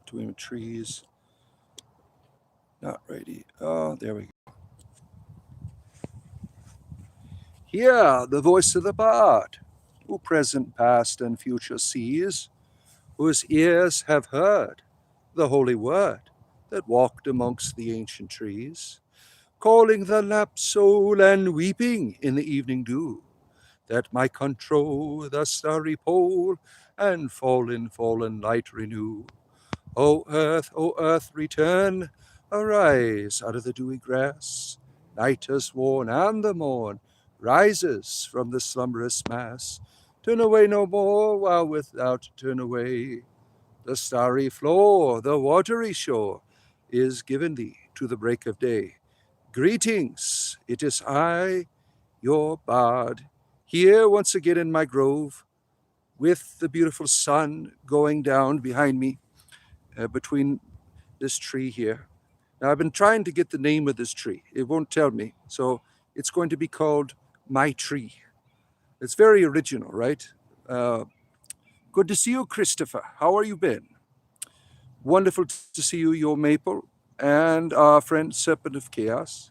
between the trees. Not ready. Oh, there we go. Hear the voice of the bard, who present, past, and future sees, whose ears have heard the holy word that walked amongst the ancient trees, calling the lapsed soul and weeping in the evening dew, that might control the starry pole and fallen light renew. O earth, return, arise out of the dewy grass. Night has worn, and the morn rises from the slumberous mass. Turn away no more, while without turn away. The starry floor, the watery shore, is given thee to the break of day. Greetings, it is I, your bard, here once again in my grove, with the beautiful sun going down behind me, between this tree here. Now, I've been trying to get the name of this tree. It won't tell me, so it's going to be called My Tree. It's very original, right? Good to see you, Christopher. How are you been? Wonderful to see you, your Maple, and our friend Serpent of Chaos.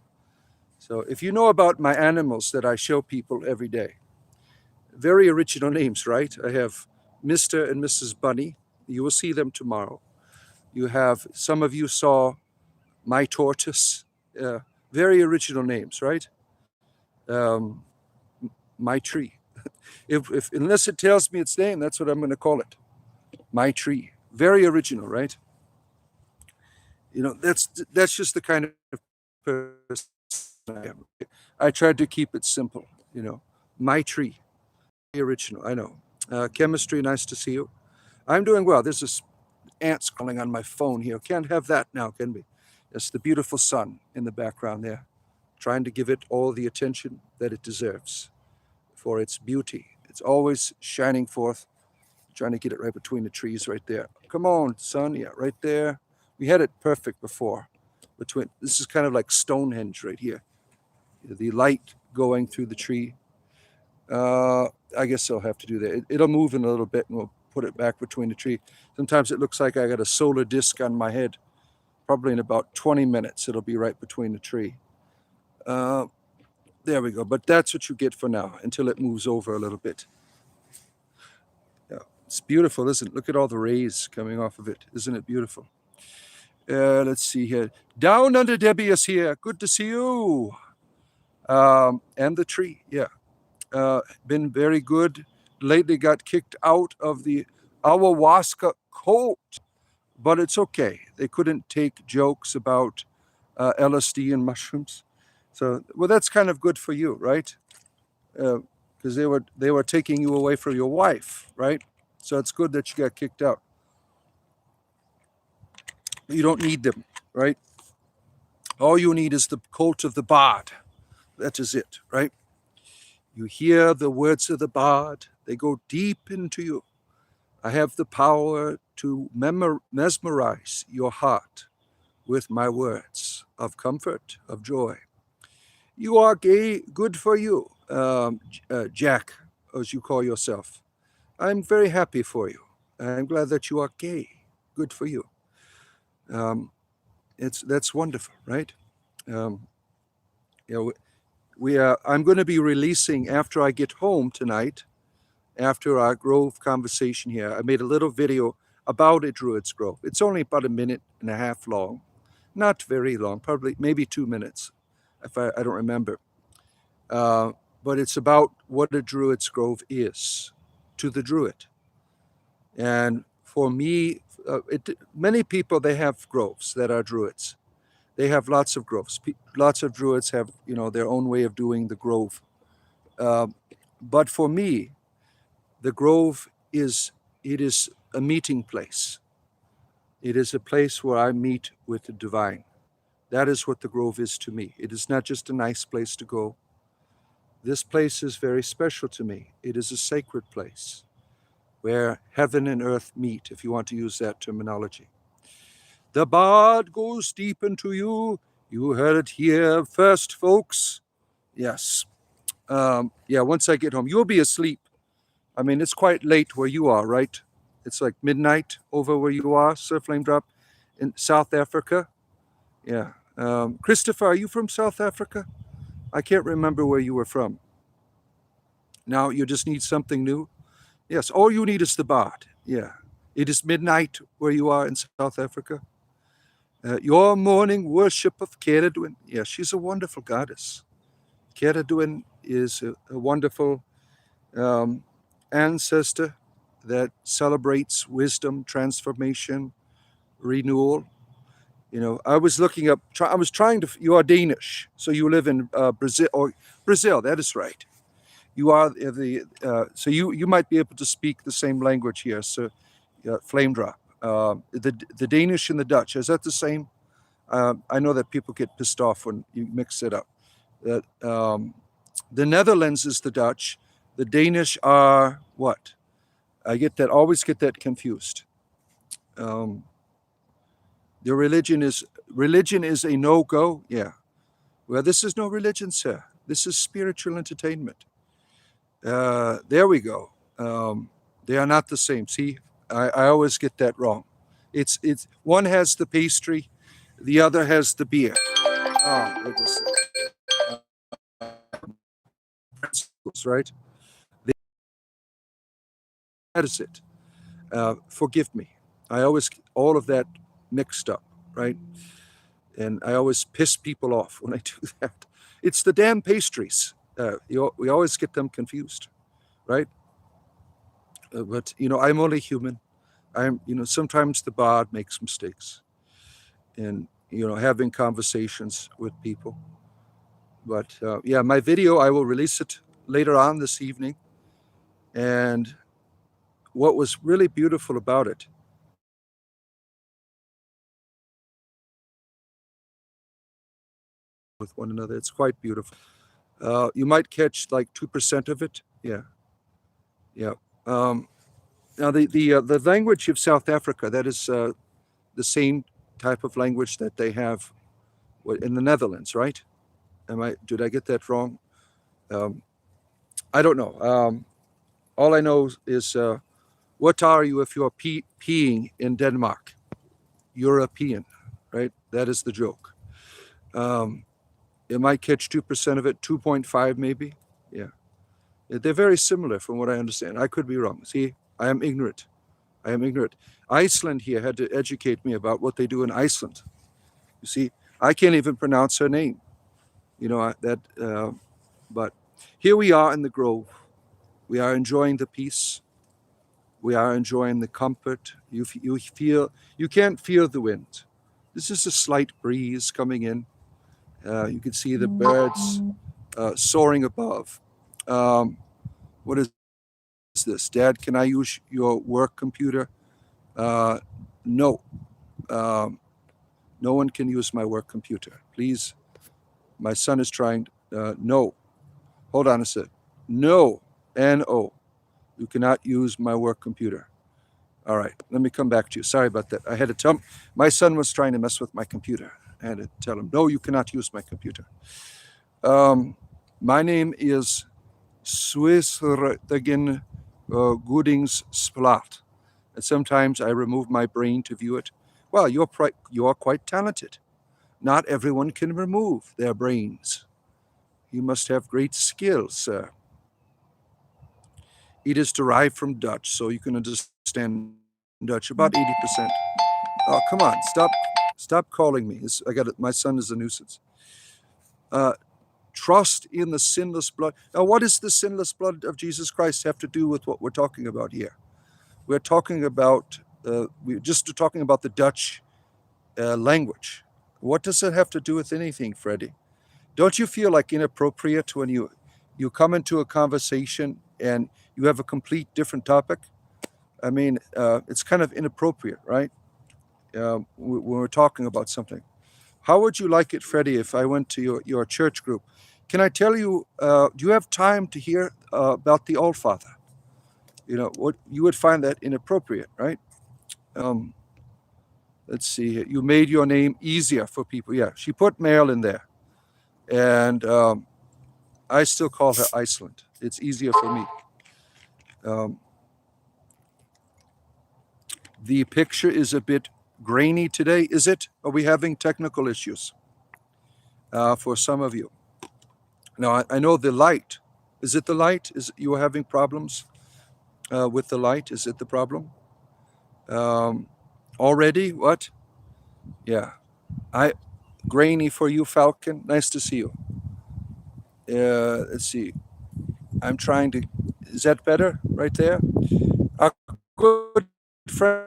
So if you know about my animals that I show people every day, very original names, right? I have Mr. and Mrs. Bunny. You will see them tomorrow. You have, some of you saw My Tortoise. Very original names, right? My Tree. If unless it tells me its name, that's what I'm going to call it. My Tree. Very original, right? You know, that's just the kind of person I am. I tried to keep it simple, you know. My Tree. Very original, I know. Chemistry, nice to see you. I'm doing well. There's this ants crawling on my phone here. Can't have that now, can we? It's the beautiful sun in the background there, trying to give it all the attention that it deserves for its beauty. It's always shining forth, trying to get it right between the trees right there. Come on, sun, yeah, right there. We had it perfect before. This is kind of like Stonehenge right here. The light going through the tree. I guess I'll have to do that. It'll move in a little bit and we'll put it back between the tree. Sometimes it looks like I got a solar disc on my head. Probably in about 20 minutes, it'll be right between the tree. There we go. But that's what you get for now until it moves over a little bit. Yeah, it's beautiful, isn't it? Look at all the rays coming off of it. Isn't it beautiful? Let's see here. Down Under Debbie is here. Good to see you. And the tree, yeah. Been very good. Lately got kicked out of the ayahuasca cult, but it's okay. They couldn't take jokes about LSD and mushrooms. So, well, that's kind of good for you, right? Because they were taking you away from your wife, right? So it's good that you got kicked out. You don't need them, right? All you need is the cult of the bard. That is it, right? You hear the words of the bard. They go deep into you. I have the power to mesmerize your heart with my words of comfort, of joy. You are gay, good for you, Jack, as you call yourself. I'm very happy for you. I'm glad that you are gay, good for you. That's wonderful, right? You know, I'm going to be releasing after I get home tonight, after our Grove conversation here. I made a little video about a Druid's Grove. It's only about 1.5 minutes long, not very long, probably maybe 2 minutes, if I don't remember. But it's about what a Druid's Grove is to the Druid. And for me, many people, they have groves that are Druids. They have lots of groves. Lots of Druids have, you know, their own way of doing the grove. But for me, the grove is a meeting place. It is a place where I meet with the divine. That is what the grove is to me. It is not just a nice place to go. This place is very special to me. It is a sacred place where heaven and earth meet, if you want to use that terminology. The bard goes deep into you. You heard it here first, folks. Yes. Yeah, once I get home. You'll be asleep. I mean, it's quite late where you are, right? It's like midnight over where you are, Sir Flame Drop, in South Africa. Yeah. Christopher, are you from South Africa? I can't remember where you were from. Now you just need something new? Yes, all you need is the bard. Yeah. It is midnight where you are in South Africa. Your morning worship of Keredwin. Yeah, she's a wonderful goddess. Keredwin is a wonderful ancestor that celebrates wisdom, transformation, renewal. I was looking up. I was trying to. You are Danish, so you live in Brazil. Or Brazil, that is right. You are the. So you might be able to speak the same language here. So, Flame Drop. The Danish and the Dutch, is that the same? I know that people get pissed off when you mix it up. The Netherlands is the Dutch. The Danish are what? Always get that confused. The religion is a no-go. Yeah. Well, this is no religion, sir. This is spiritual entertainment. There we go. They are not the same. See, I always get that wrong. It's one has the pastry, the other has the beer. Principles, right? That is it. Forgive me. I always all of that mixed up, right? And I always piss people off when I do that. It's the damn pastries. We always get them confused, right? But I'm only human. Sometimes the bard makes mistakes, and having conversations with people. But yeah, my video, I will release it later on this evening. And what was really beautiful about it, with one another, it's quite beautiful. You might catch like 2% of it. Yeah, yeah. Now the language of South Africa, that is the same type of language that they have in the Netherlands, right? Did I get that wrong? I don't know. All I know is what are you if you're peeing in Denmark? European, right? That is the joke. It might catch 2% of it, 2.5 maybe. Yeah. They're very similar from what I understand. I could be wrong. See, I am ignorant. Iceland here had to educate me about what they do in Iceland. You see, I can't even pronounce her name. But here we are in the grove. We are enjoying the peace. We are enjoying the comfort. You can't feel the wind. This is a slight breeze coming in. You can see the birds soaring above. What is this? Dad, can I use your work computer? No. No one can use my work computer. Please. My son is trying. No. Hold on a sec. No. No. You cannot use my work computer. All right. Let me come back to you. Sorry about that. I had to tell him. My son was trying to mess with my computer. I had to tell him, no, you cannot use my computer. My name is Swisregen Goodings Splat. And sometimes I remove my brain to view it. Well, you are quite talented. Not everyone can remove their brains. You must have great skills, sir. It is derived from Dutch, so you can understand Dutch about 80%. Oh, come on, stop calling me. I got it. My son is a nuisance. Trust in the sinless blood. Now, what does the sinless blood of Jesus Christ have to do with what we're talking about here? We're talking about we're just talking about the Dutch language. What does it have to do with anything, Freddie? Don't you feel like inappropriate when you come into a conversation and you have a complete different topic? I mean, it's kind of inappropriate, right? When we're talking about something. How would you like it, Freddie, if I went to your church group? Can I tell you, do you have time to hear about the All Father? What you would find that inappropriate, right? Let's see. You made your name easier for people. Yeah, she put Mail in there. And I still call her Iceland. It's easier for me. The picture is a bit grainy today, is it? Are we having technical issues for some of you? Now, I know the light. Is it the light? Is you are having problems with the light? Is it the problem? Um, Already? What? Yeah. I grainy for you, Falcon. Nice to see you. Let's see. I'm trying to. Is that better right there? Our good friend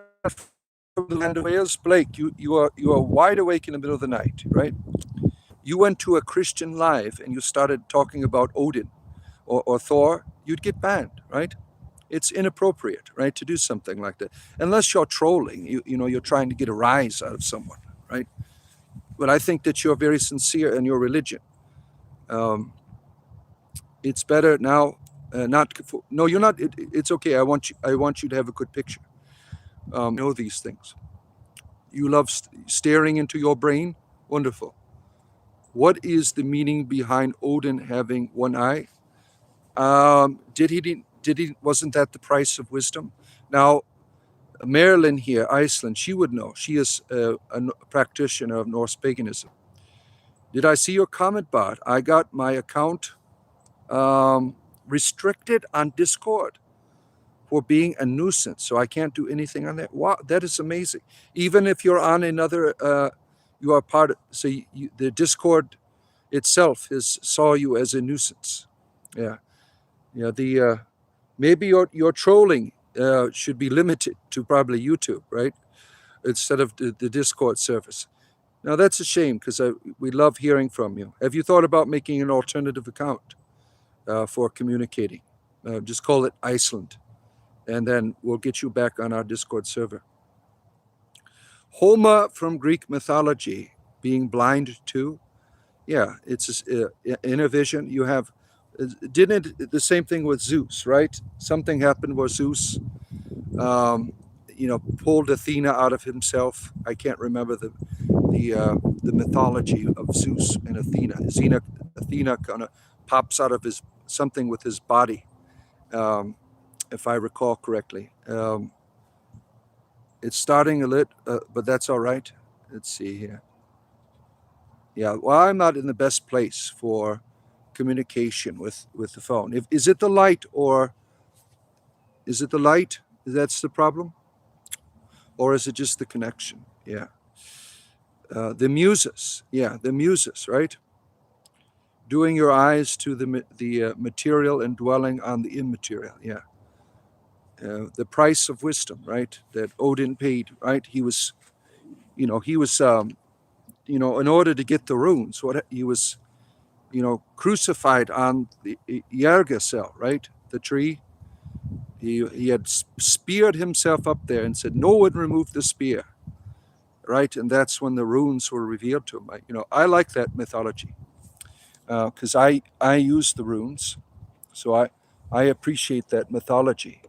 from the land of Wales, Blake. You are wide awake in the middle of the night, right? You went to a Christian live and you started talking about Odin or Thor. You'd get banned, right? It's inappropriate, right, to do something like that, unless you're trolling. You're trying to get a rise out of someone, right? But I think that you're very sincere in your religion. Um, it's better now. Not no, you're not. It's okay. I want you to have a good picture. Know these things. You love staring into your brain. Wonderful. What is the meaning behind Odin having one eye? Did he? Did he? Wasn't that the price of wisdom? Now, Marilyn here, Iceland, she would know. She is a practitioner of Norse paganism. Did I see your comment, Bart? I got my account restricted on Discord for being a nuisance, so I can't do anything on that. Wow, that is amazing. Even if you're on another, you are part of. So the Discord itself saw you as a nuisance. Yeah, yeah. Maybe your trolling should be limited to probably YouTube, right? Instead of the Discord service. Now that's a shame because we love hearing from you. Have you thought about making an alternative account for communicating? Just call it Iceland, and then we'll get you back on our Discord server. Homer from Greek mythology, being blind too. Yeah, it's in a vision. You have, didn't it, the same thing with Zeus, right? Something happened where Zeus, um, pulled Athena out of himself. I can't remember the mythology of Zeus and Athena. Athena kind of pops out of his something with his body, um, if I recall correctly. It's starting a lit, but that's all right. Let's see here. Yeah, well, I'm not in the best place for communication with the phone. Is it the light or is it the light that's the problem, or is it just the connection? Yeah. The muses, yeah, the muses, right? Doing your eyes to the material and dwelling on the immaterial. Yeah. The price of wisdom, right? That Odin paid, right? He was, in order to get the runes, what he was, crucified on the Järgacell, right? The tree. He had speared himself up there and said, "No one remove the spear," right? And that's when the runes were revealed to him. I like that mythology because I use the runes, so I appreciate that mythology.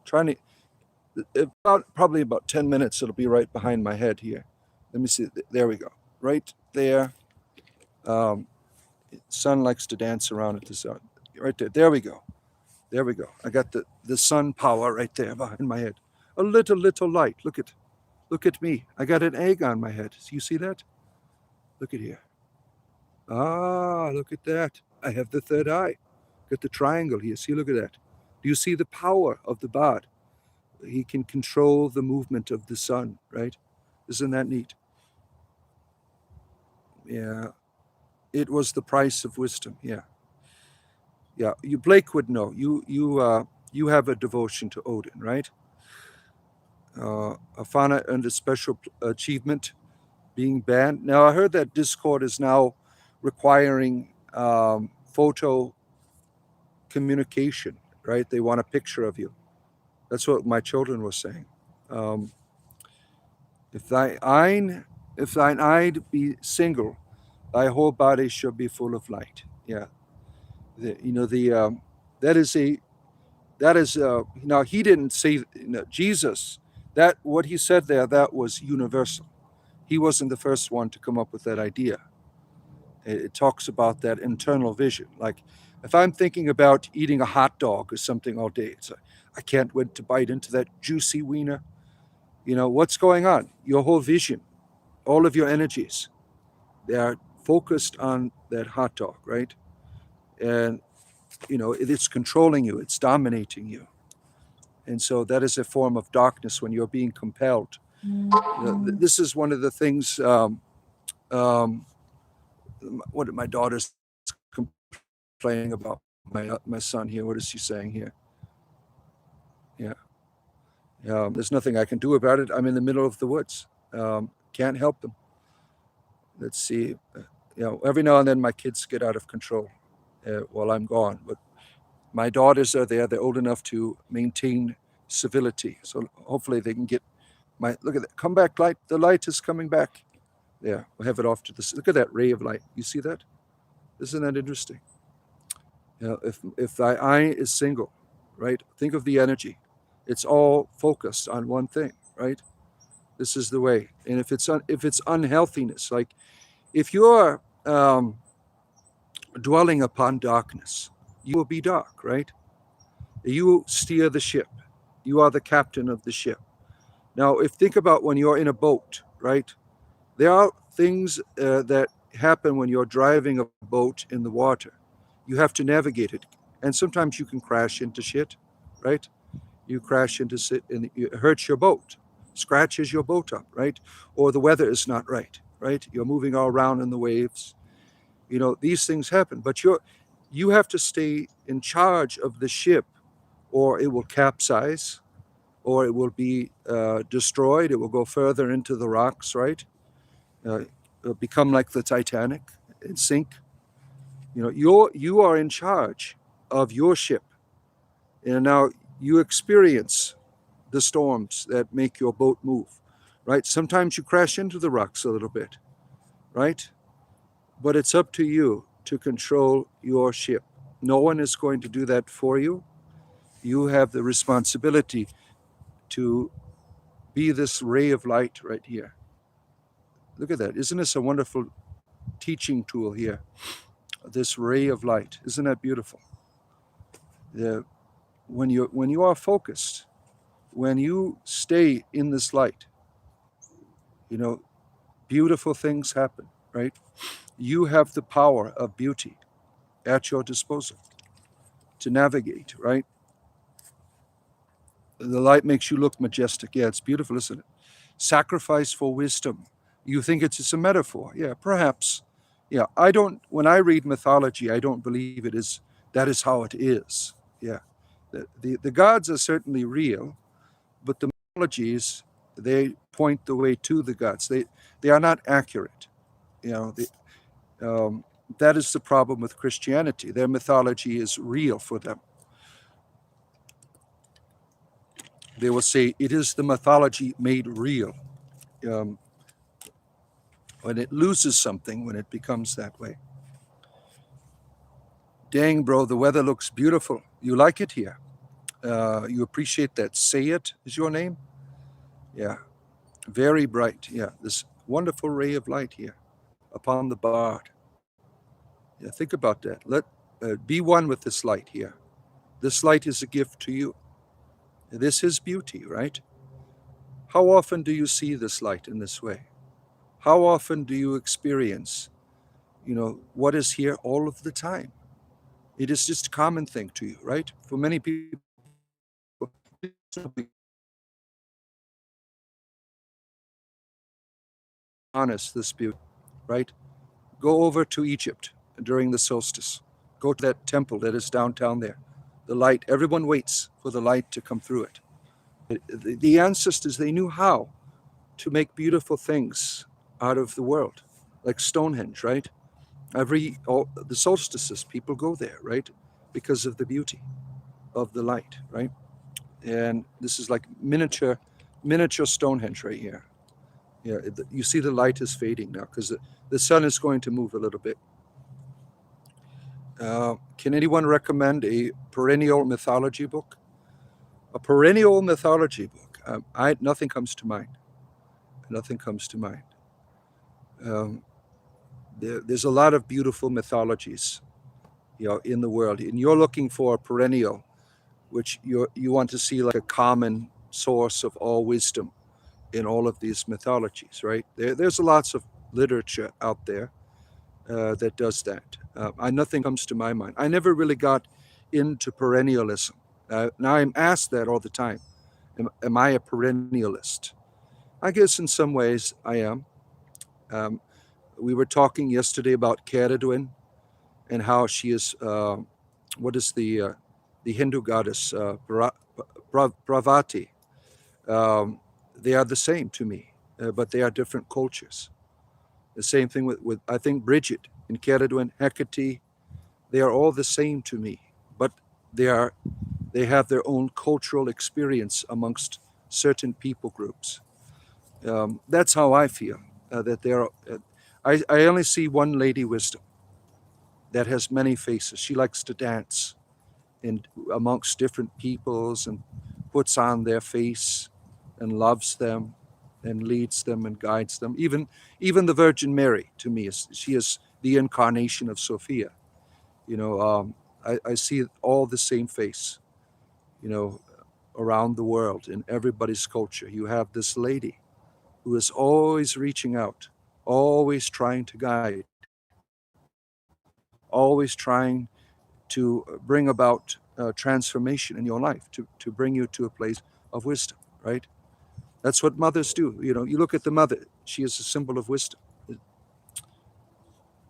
Trying to probably about 10 minutes. It'll be right behind my head here. Let me see. There we go. Right there. Sun likes to dance around at the sun. Right there. There we go. There we go. I got the sun power right there behind my head. A little light. Look at me. I got an egg on my head. You see that? Look at here. Ah, look at that. I have the third eye. Got the triangle here. See, look at that. Do you see the power of the Bard? He can control the movement of the sun, right? Isn't that neat? Yeah. It was the price of wisdom. Yeah. Yeah. Blake would know. You have a devotion to Odin, right? Afana earned a special achievement being banned. Now I heard that Discord is now requiring photo communication, right? They want a picture of you. That's what my children were saying. Um, if thine eye be single, thy whole body should be full of light. Yeah, that is now he didn't say Jesus. That what he said there, that was universal. He wasn't the first one to come up with that idea. It talks about that internal vision. Like if I'm thinking about eating a hot dog or something all day, it's like, I can't wait to bite into that juicy wiener. What's going on? Your whole vision, all of your energies, they are focused on that hot dog, right? And it's controlling you, it's dominating you. And so that is a form of darkness when you're being compelled. This is one of the things. Um, what my daughter's complaining about my son here. What is she saying here? Yeah. There's nothing I can do about it. I'm in the middle of the woods. Can't help them. Let's see. Every now and then my kids get out of control while I'm gone. But my daughters are there. They're old enough to maintain civility. So hopefully they can get look at that. Come back, light. The light is coming back. There, we'll have it off to this. Look at that ray of light. You see that? Isn't that interesting? If thy eye is single, right? Think of the energy. It's all focused on one thing, right? This is the way. And if it's unhealthiness, like if you're dwelling upon darkness, you will be dark, right? You steer the ship. You are the captain of the ship. Now, think about when you're in a boat, right? There are things that happen when you're driving a boat in the water. You have to navigate it. And sometimes you can crash into shit, right? You crash into shit and it hurts your boat, scratches your boat up, right? Or the weather is not right, right? You're moving all around in the waves. These things happen, but you have to stay in charge of the ship or it will capsize or it will be destroyed. It will go further into the rocks, right? It'll become like the Titanic and sink. You are in charge of your ship. And now you experience the storms that make your boat move, right? Sometimes you crash into the rocks a little bit, right? But it's up to you to control your ship. No one is going to do that for you. You have the responsibility to be this ray of light right here. Look at that. Isn't this a wonderful teaching tool here? This ray of light. Isn't that beautiful? When you are focused, when you stay in this light, beautiful things happen, right? You have the power of beauty at your disposal to navigate, right? The light makes you look majestic. Yeah, it's beautiful, isn't it? Sacrifice for wisdom. You think it's a metaphor? Yeah, perhaps. Yeah, when I read mythology, I don't believe that is how it is. Yeah. The gods are certainly real, but the mythologies, they point the way to the gods. They are not accurate. Um, that is the problem with Christianity. Their mythology is real for them. They will say it is the mythology made real. When it loses something, when it becomes that way. Dang, bro, the weather looks beautiful. You like it here? You appreciate that? Say It is your name? Yeah, very bright. Yeah, this wonderful ray of light here upon the bard. Yeah, think about that. Be one with this light here. This light is a gift to you. This is beauty, right? How often do you see this light in this way? How often do you experience, what is here all of the time? It is just a common thing to you, right? For many people, honest, this beauty, right? Go over to Egypt during the solstice. Go to that temple that is downtown there. The light, everyone waits for the light to come through it. The ancestors, they knew how to make beautiful things out of the world, like Stonehenge, right? The solstices, people go there, right? Because of the beauty of the light, right? And this is like miniature Stonehenge right here. Yeah, you see the light is fading now because the sun is going to move a little bit. Can anyone recommend a perennial mythology book? A perennial mythology book. Nothing comes to mind. Nothing comes to mind. There's a lot of beautiful mythologies, in the world, and you're looking for a perennial, which you want to see like a common source of all wisdom. in all of these mythologies, right? There's lots of literature out there that does that. Nothing comes to my mind. I never really got into perennialism. Now I'm asked that all the time. Am I a perennialist? I guess in some ways I am. Um, we were talking yesterday about Caradwin and how she is, what is the Hindu goddess, Pravati. They are the same to me, but they are different cultures. The same thing with I think Bridget and Caradwin, Hecate. They are all the same to me, but they are they have their own cultural experience amongst certain people groups. That's how I feel. That they are. I only see one Lady Wisdom that has many faces. She likes to dance in amongst different peoples and puts on their face and loves them and leads them and guides them. Even the Virgin Mary to me she is the incarnation of Sophia. You know, I see all the same face. You know, around the world in everybody's culture, you have this lady who is always reaching out, always trying to guide, always trying to bring about transformation in your life, to bring you to a place of wisdom, right? That's what mothers do. You know, you look at the mother, she is a symbol of wisdom.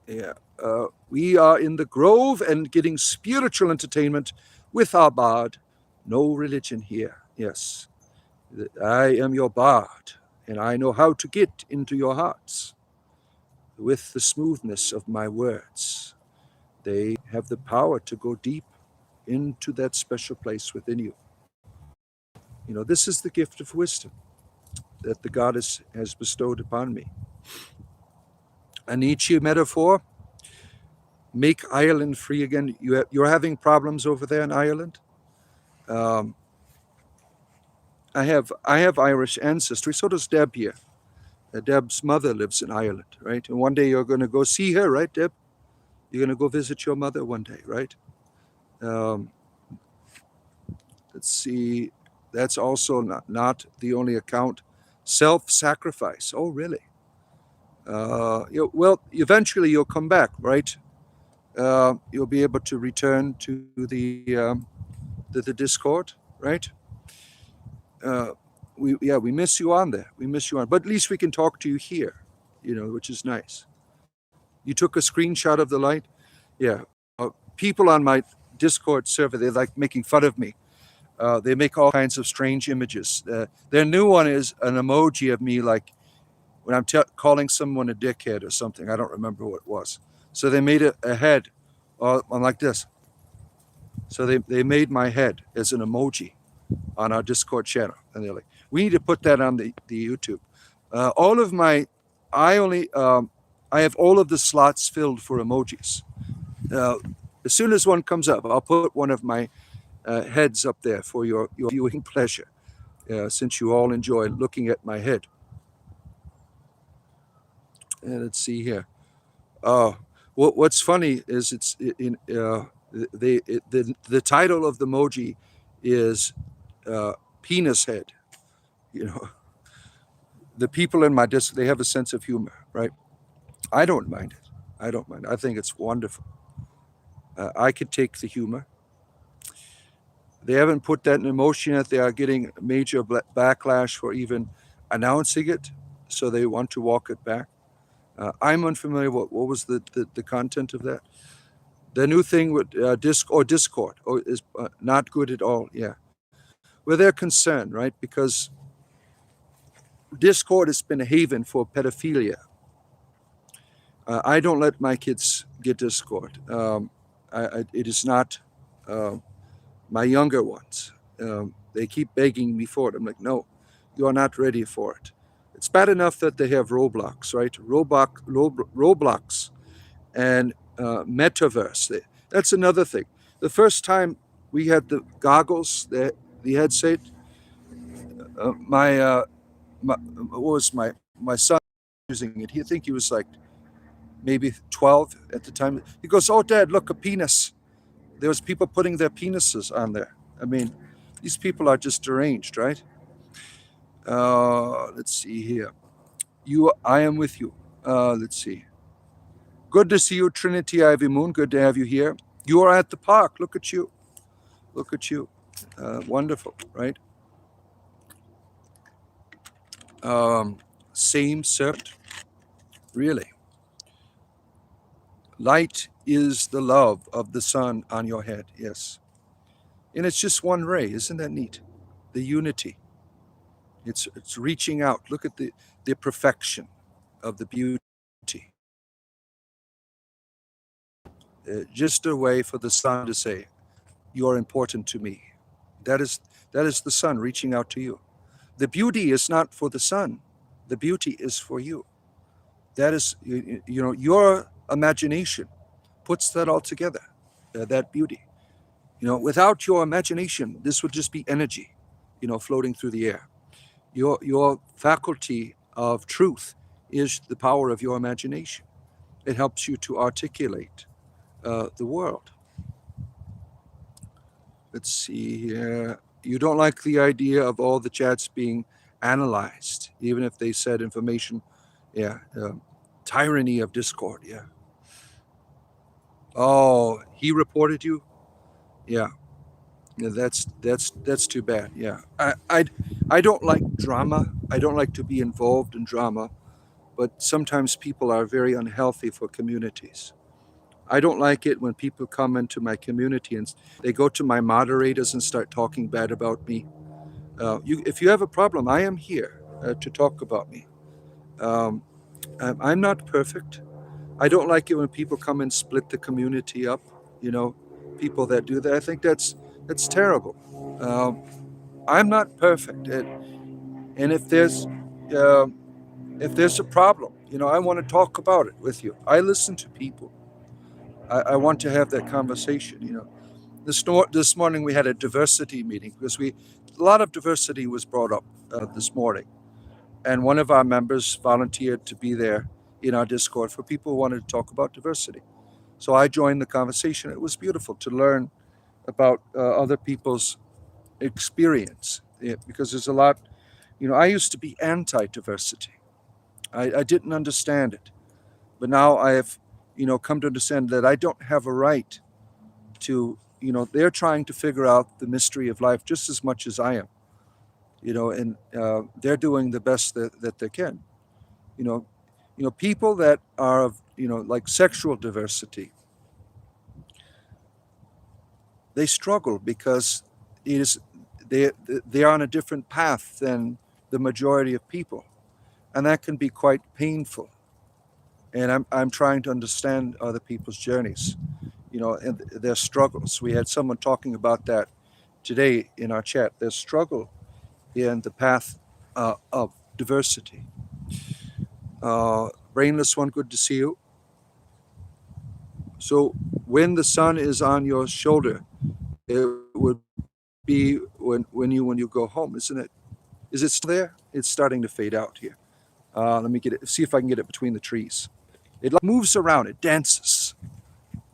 Yeah. We are in the grove and getting spiritual entertainment with our bard. No religion here. Yes. I am your bard, and I know how to get into your hearts with the smoothness of my words. They have the power to go deep into that special place within you. You know, this is the gift of wisdom that the goddess has bestowed upon me. A Nietzsche metaphor: make Ireland free again. You're having problems over there in Ireland. Um, I have Irish ancestry. So does Deb here. Deb's mother lives in Ireland, right? And one day you're going to go see her, right, Deb? You're going to go visit your mother one day, right? Um, let's see. That's also not the only account. Self-sacrifice. Oh, really? Well, eventually you'll come back, right? You'll be able to return to the Discord, right? Uh, we miss you on there. We miss you on, but at least we can talk to you here, you know, which is nice. You took a screenshot of the light. Yeah. People on my Discord server, they're like making fun of me. They make all kinds of strange images. Their new one is an emoji of me, like when I'm calling someone a dickhead or something. I don't remember what it was. So they made a head on like this. So they made my head as an emoji on our Discord channel. And they're like, we need to put that on the YouTube. All of my, I have all of the slots filled for emojis. As soon as one comes up, I'll put one of my heads up there for your viewing pleasure, since you all enjoy looking at my head. And let's see here. What's funny is it's in the title of the emoji is penis head. You know, the people in my disc, they have a sense of humor, right? I don't mind it. I don't mind. I think it's wonderful. I could take the humor. They haven't put that in emotion yet. They are getting major backlash for even announcing it, so they want to walk it back. I'm unfamiliar. What was the content of that? The new thing with Discord is not good at all. Yeah, well, they're concerned, right? Because Discord has been a haven for pedophilia. I don't let my kids get Discord. It is not my younger ones. They keep begging me for it. I'm like, no, you are not ready for it. It's bad enough that they have Roblox, right? Roblox and Metaverse. That's another thing. The first time we had the goggles, the headset, what was my son using it? I think he was like maybe 12 at the time. He goes, "Oh, Dad, look, a penis." There was people putting their penises on there. I mean, these people are just deranged, right? Let's see here. I am with you. Let's see. Good to see you, Trinity Ivy Moon. Good to have you here. You are at the park. Look at you. Look at you. Wonderful, right? Same sept. Really. Light is the love of the sun on your head. Yes. And it's just one ray. Isn't that neat? The unity. It's reaching out. Look at the perfection of the beauty. Just a way for the sun to say, "You're important to me." That is the sun reaching out to you. The beauty is not for the sun. The beauty is for you. That is, your imagination puts that all together. That beauty. Without your imagination, this would just be energy, floating through the air. Your faculty of truth is the power of your imagination. It helps you to articulate the world. Let's see here. You don't like the idea of all the chats being analyzed, even if they said information. Yeah. Tyranny of Discord. Yeah. Oh, he reported you? Yeah. Yeah, that's too bad. Yeah. I don't like drama. I don't like to be involved in drama, but sometimes people are very unhealthy for communities. I don't like it when people come into my community and they go to my moderators and start talking bad about me. If you have a problem, I am here to talk about me. Um, I'm not perfect. I don't like it when people come and split the community up. You know, people that do that. I think that's terrible. Um, I'm not perfect, and uh, if there's a problem, I want to talk about it with you. I listen to people. I want to have that conversation. This morning we had a diversity meeting because a lot of diversity was brought up this morning, and one of our members volunteered to be there in our Discord for people who wanted to talk about diversity. So I joined the conversation. It was beautiful to learn about other people's experience because there's a lot. I used to be anti-diversity. I didn't understand it, but now I have, come to understand that I don't have a right to. They're trying to figure out the mystery of life just as much as I am. And they're doing the best that they can. You know, people that are of, like sexual diversity, they struggle because it is they are on a different path than the majority of people, and that can be quite painful. And I'm trying to understand other people's journeys, and their struggles. We had someone talking about that today in our chat. Their struggle in the path of diversity. Brainless one, good to see you. So when the sun is on your shoulder, it would be when you go home, isn't it? Is it still there? It's starting to fade out here. Let me see if I can get it between the trees. It moves around. It dances.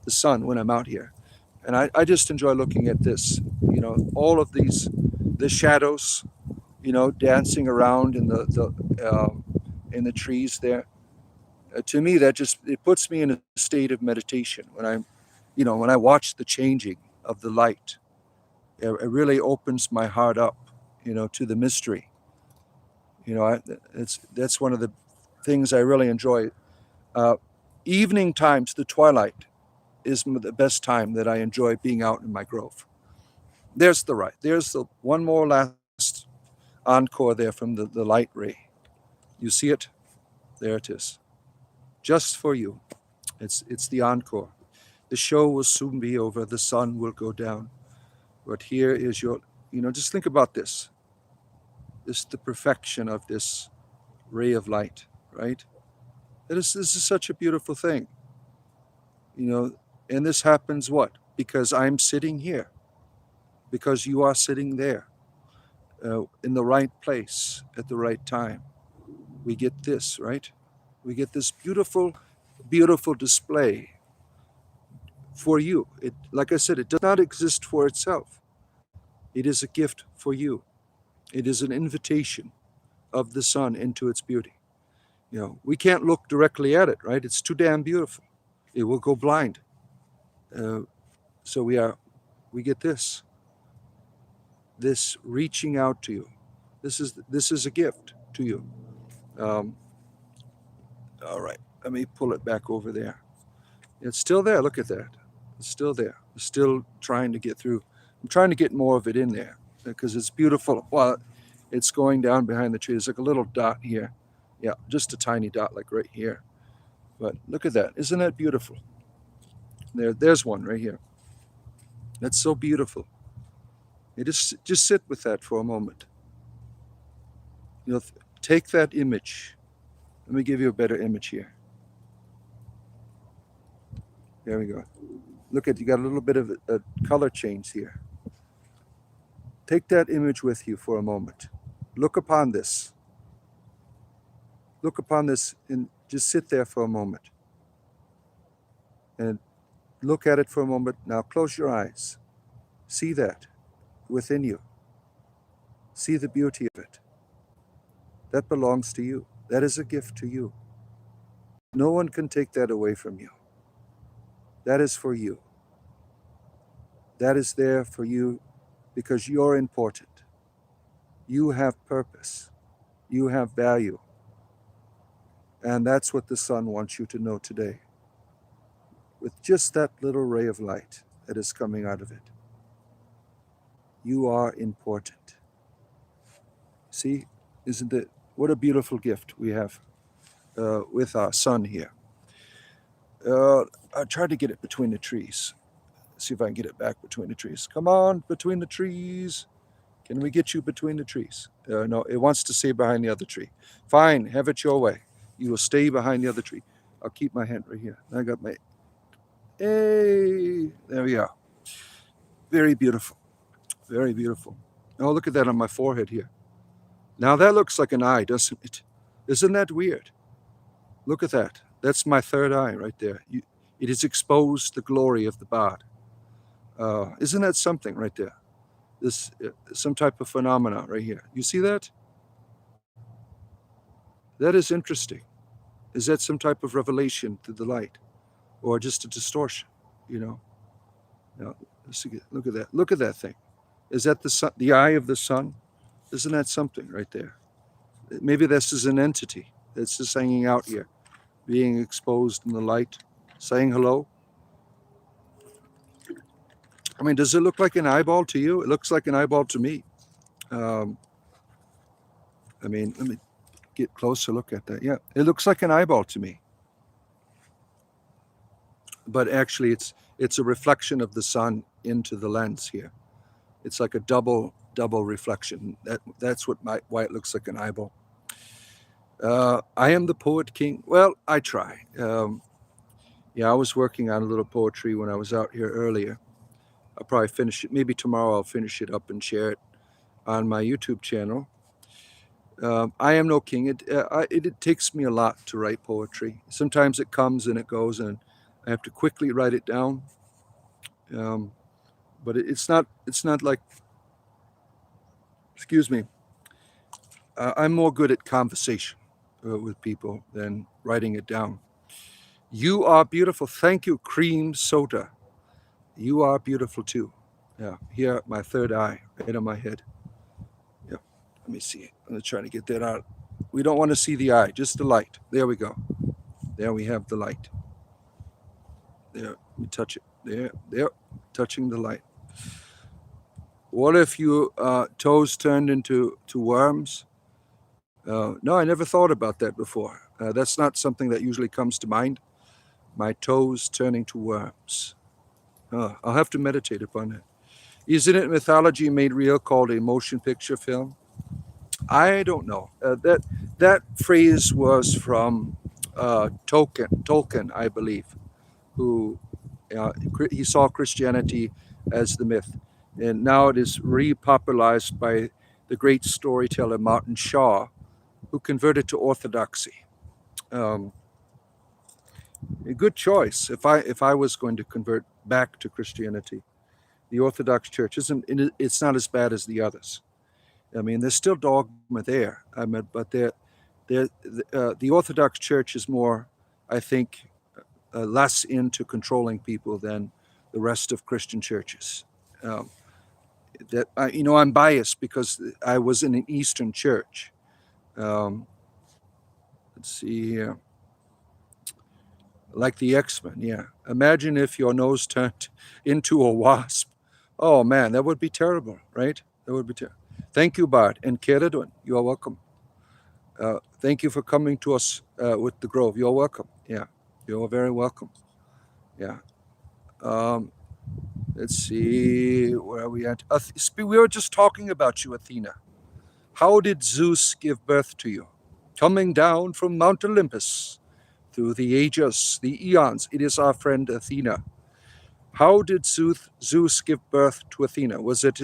The sun when I'm out here, and I just enjoy looking at this. All of the shadows, dancing around in the trees there. To me, it puts me in a state of meditation when I watch the changing of the light. It really opens my heart up, to the mystery. That's one of the things I really enjoy. Uh, Evening times, the twilight is the best time that I enjoy being out in my grove. There's the one more last encore there from the light ray. You see it? There it is. Just for you. It's the encore. The show will soon be over. The sun will go down. But here is just think about this. The perfection of this ray of light, right? This is such a beautiful thing. And this happens what? Because I'm sitting here. Because you are sitting there. In the right place at the right time. We get this, right? We get this beautiful, beautiful display for you. Like I said, it does not exist for itself. It is a gift for you. It is an invitation of the sun into its beauty. We can't look directly at it, right? It's too damn beautiful. It will go blind. So we get this reaching out to you. This is a gift to you. Um, all right, let me pull it back over there. It's still there. Look at that. It's still there. It's still trying to get through. I'm trying to get more of it in there because it's beautiful. Well, it's going down behind the tree. There's like a little dot here. Yeah, just a tiny dot like right here. But look at that. Isn't that beautiful? There's one right here. That's so beautiful. You just sit with that for a moment. Take that image. Let me give you a better image here. There we go. Look you got a little bit of a color change here. Take that image with you for a moment. Look upon this. Look upon this and just sit there for a moment. And look at it for a moment. Now close your eyes. See that within you. See the beauty of it. That belongs to you. That is a gift to you. No one can take that away from you. That is for you. That is there for you because you're important. You have purpose. You have value. And that's what the sun wants you to know today. With just that little ray of light that is coming out of it. You are important. See, isn't it? What a beautiful gift we have with our sun here. I tried to get it between the trees. See if I can get it back between the trees. Come on, between the trees. Can we get you between the trees? No, it wants to stay behind the other tree. Fine, have it your way. You will stay behind the other tree. I'll keep my hand right here. I got my... Hey, there we are. Very beautiful. Very beautiful. Oh, look at that on my forehead here. Now that looks like an eye, doesn't it? Isn't that weird? Look at that. That's my third eye right there. It has exposed the glory of the Bard. Isn't that something right there? This some type of phenomena right here. You see that? That is interesting. Is that some type of revelation to the light, or just a distortion? Now, look at that. Look at that thing. Is that the sun, the eye of the sun? Isn't that something right there? Maybe this is an entity that's just hanging out here, being exposed in the light, saying hello. I mean, does it look like an eyeball to you? It looks like an eyeball to me. I mean, let me get a closer look at that. Yeah, it looks like an eyeball to me. But actually, it's a reflection of the sun into the lens here. It's like a double reflection. That's why it looks like an eyeball. I am the poet king. Well, I try. I was working on a little poetry when I was out here earlier. I'll probably finish it. Maybe tomorrow I'll finish it up and share it on my YouTube channel. I am no king. It takes me a lot to write poetry. Sometimes it comes and it goes, and I have to quickly write it down. But it's not like, excuse me, I'm more good at conversation with people than writing it down. You are beautiful. Thank you, Cream Soda. You are beautiful too. Yeah, here, my third eye, right on my head. Yeah, let me see. I'm trying to get that out. We don't want to see the eye, just the light. There we go. There we have the light. There, we touch it. There, touching the light. What if your toes turned into worms? No, I never thought about that before. That's not something that usually comes to mind. My toes turning to worms. I'll have to meditate upon that. Isn't it mythology made real called a motion picture film? I don't know. That phrase was from Tolkien, I believe, who he saw Christianity as the myth. And now it is repopularized by the great storyteller Martin Shaw, who converted to Orthodoxy. A good choice. If I was going to convert back to Christianity, the Orthodox Church it's not as bad as the others. I mean, there's still dogma there. I mean, but the Orthodox Church is more, I think, less into controlling people than the rest of Christian churches. Um, I'm biased because I was in an Eastern church. Um, let's see here, like the X-Men. Yeah, imagine if your nose turned into a wasp. Oh man, that would be terrible, right? That would be terrible. Thank you, Bart and Keredon. You are welcome. Thank you for coming to us with the Grove. You're welcome. Yeah, you're very welcome. Yeah. Um, let's see, where are we at? We were just talking about you, Athena. How did Zeus give birth to you? Coming down from Mount Olympus through the ages, the eons, it is our friend Athena. How did Zeus give birth to Athena? Was it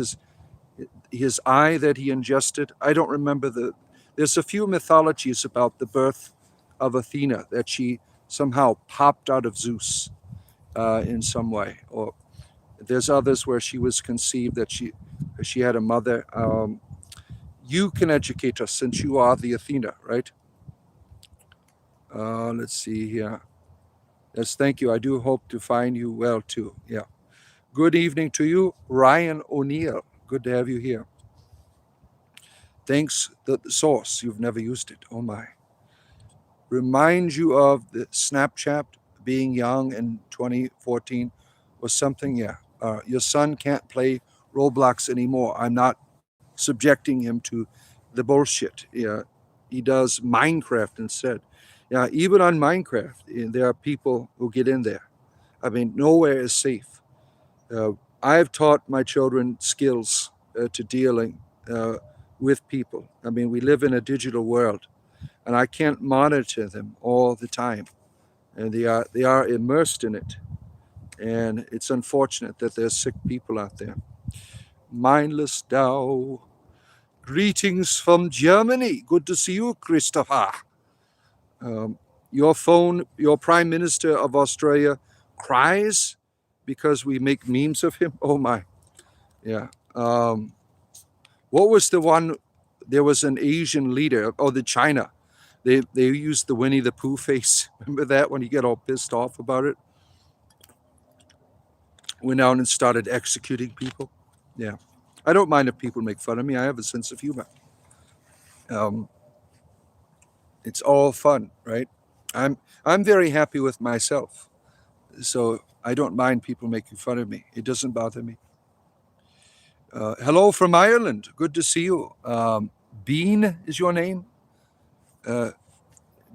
his eye that he ingested? I don't remember there's a few mythologies about the birth of Athena, that she somehow popped out of Zeus in some way, or there's others where she was conceived, that she had a mother. You can educate us since you are the Athena, right? Let's see here. Yes, thank you. I do hope to find you well too. Yeah. Good evening to you, Ryan O'Neill. Good to have you here. Thanks, the source. You've never used it. Oh my. Remind you of the Snapchat being young in 2014 was something, yeah. Your son can't play Roblox anymore. I'm not subjecting him to the bullshit. Yeah, he does Minecraft instead. Yeah, even on Minecraft, there are people who get in there. I mean, nowhere is safe. Uh, I've taught my children skills to dealing with people. I mean, we live in a digital world, and I can't monitor them all the time, and they are immersed in it. And it's unfortunate that there's sick people out there. Mindless Tao. Greetings from Germany. Good to see you, Christopher. Um, your Prime Minister of Australia cries because we make memes of him. Oh my, yeah. What was the one? There was an Asian leader. Oh, the China. They used the Winnie the Pooh face. Remember that when you get all pissed off about it? Went out and started executing people. Yeah, I don't mind if people make fun of me. I have a sense of humor. Um, it's all fun, right? I'm very happy with myself, so I don't mind people making fun of me. It doesn't bother me. Hello from Ireland. Good to see you. Bean is your name. Uh,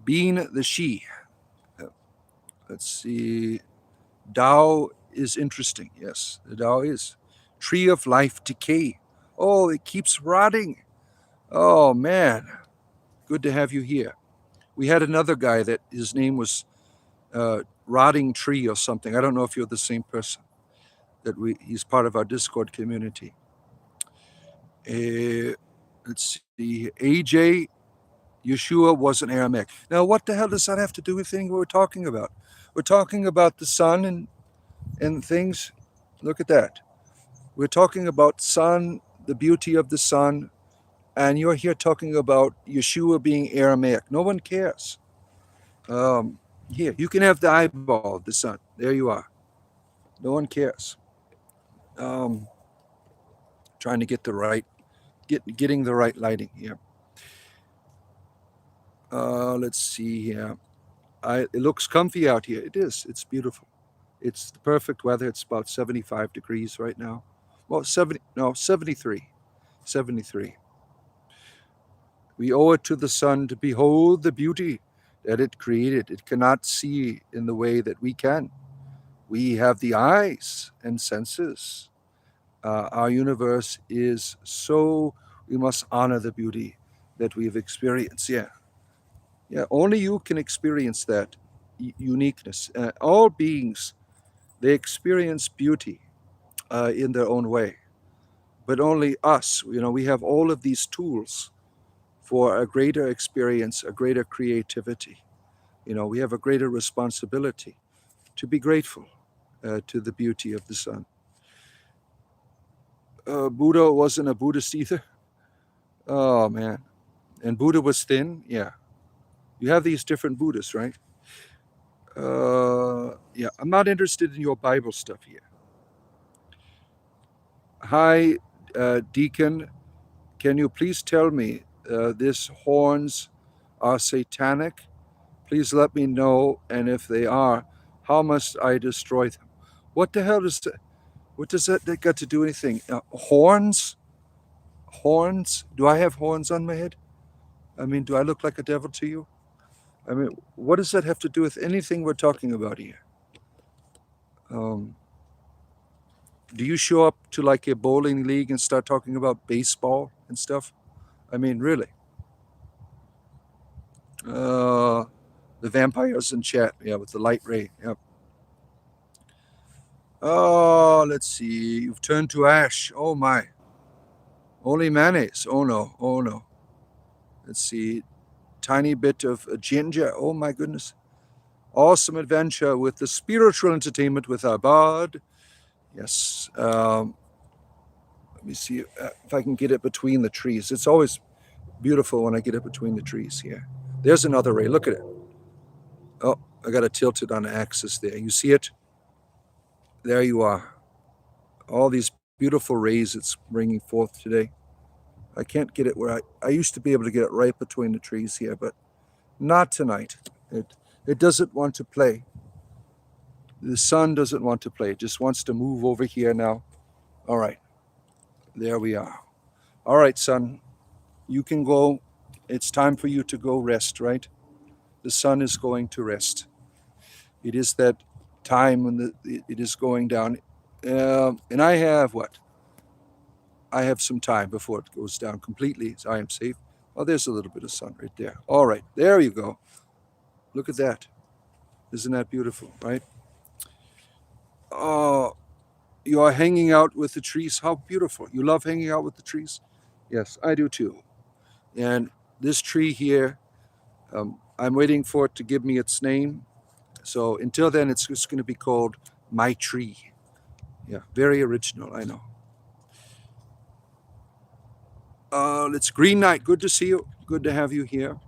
Bean the she. Uh, let's see. Tao is interesting. Yes, the Tao is. Tree of life decay. Oh, it keeps rotting. Oh man, good to have you here. We had another guy that his name was Rotting Tree or something. I don't know if you're the same person. He's part of our Discord community. Let's see. AJ Yeshua was an Aramaic. Now, what the hell does that have to do with anything we're talking about? We're talking about the sun and things. Look at that. We're talking about sun, the beauty of the sun, and you're here talking about Yeshua being Aramaic. No one cares. Um, Here, you can have the eyeball of the sun. There you are. No one cares. Um, Trying to get the right, getting the right lighting here. Let's see here. It looks comfy out here. It is. It's beautiful. It's the perfect weather. It's about 75 degrees right now. Well, 73. 73. We owe it to the sun to behold the beauty that it created. It cannot see in the way that we can. We have the eyes and senses. Our universe is so, we must honor the beauty that we've experienced. Yeah. Yeah. Only you can experience that uniqueness. All beings, they experience beauty in their own way, but only us. We have all of these tools for a greater experience, a greater creativity. We have a greater responsibility to be grateful to the beauty of the sun. Buddha wasn't a Buddhist either. Oh man. And Buddha was thin? Yeah. You have these different Buddhas, right? Yeah, I'm not interested in your Bible stuff here. Hi, Deacon. Can you please tell me these horns are satanic? Please let me know, and if they are, how must I destroy them? What the hell does that? What does that got to do anything? Horns? Horns? Do I have horns on my head? I mean, do I look like a devil to you? I mean, what does that have to do with anything we're talking about here? Do you show up to like a bowling league and start talking about baseball and stuff? I mean, really? The vampires in chat, yeah, with the light ray. Yep. Oh, let's see. You've turned to ash. Oh my. Only mayonnaise. Oh no. Oh no. Let's see. Tiny bit of ginger. Oh my goodness. Awesome adventure with the spiritual entertainment with our bard. Yes. Let me see if I can get it between the trees. It's always beautiful when I get it between the trees here. There's another ray. Look at it. Oh, I got it tilted on the axis there. You see it? There you are. All these beautiful rays it's bringing forth today. I can't get it where I used to be able to get it right between the trees here, but not tonight. It doesn't want to play. The sun doesn't want to play. It just wants to move over here now. All right. There we are. All right, son. You can go. It's time for you to go rest, right? The sun is going to rest. It is that time when it is going down. And I have what? I have some time before it goes down completely, so I am safe. Oh, there's a little bit of sun right there. All right, there you go. Look at that. Isn't that beautiful, right? Oh, you are hanging out with the trees. How beautiful. You love hanging out with the trees? Yes, I do too. And this tree here, I'm waiting for it to give me its name. So until then, it's just going to be called My Tree. Yeah, very original, I know. It's Green Knight. Good to see you. Good to have you here.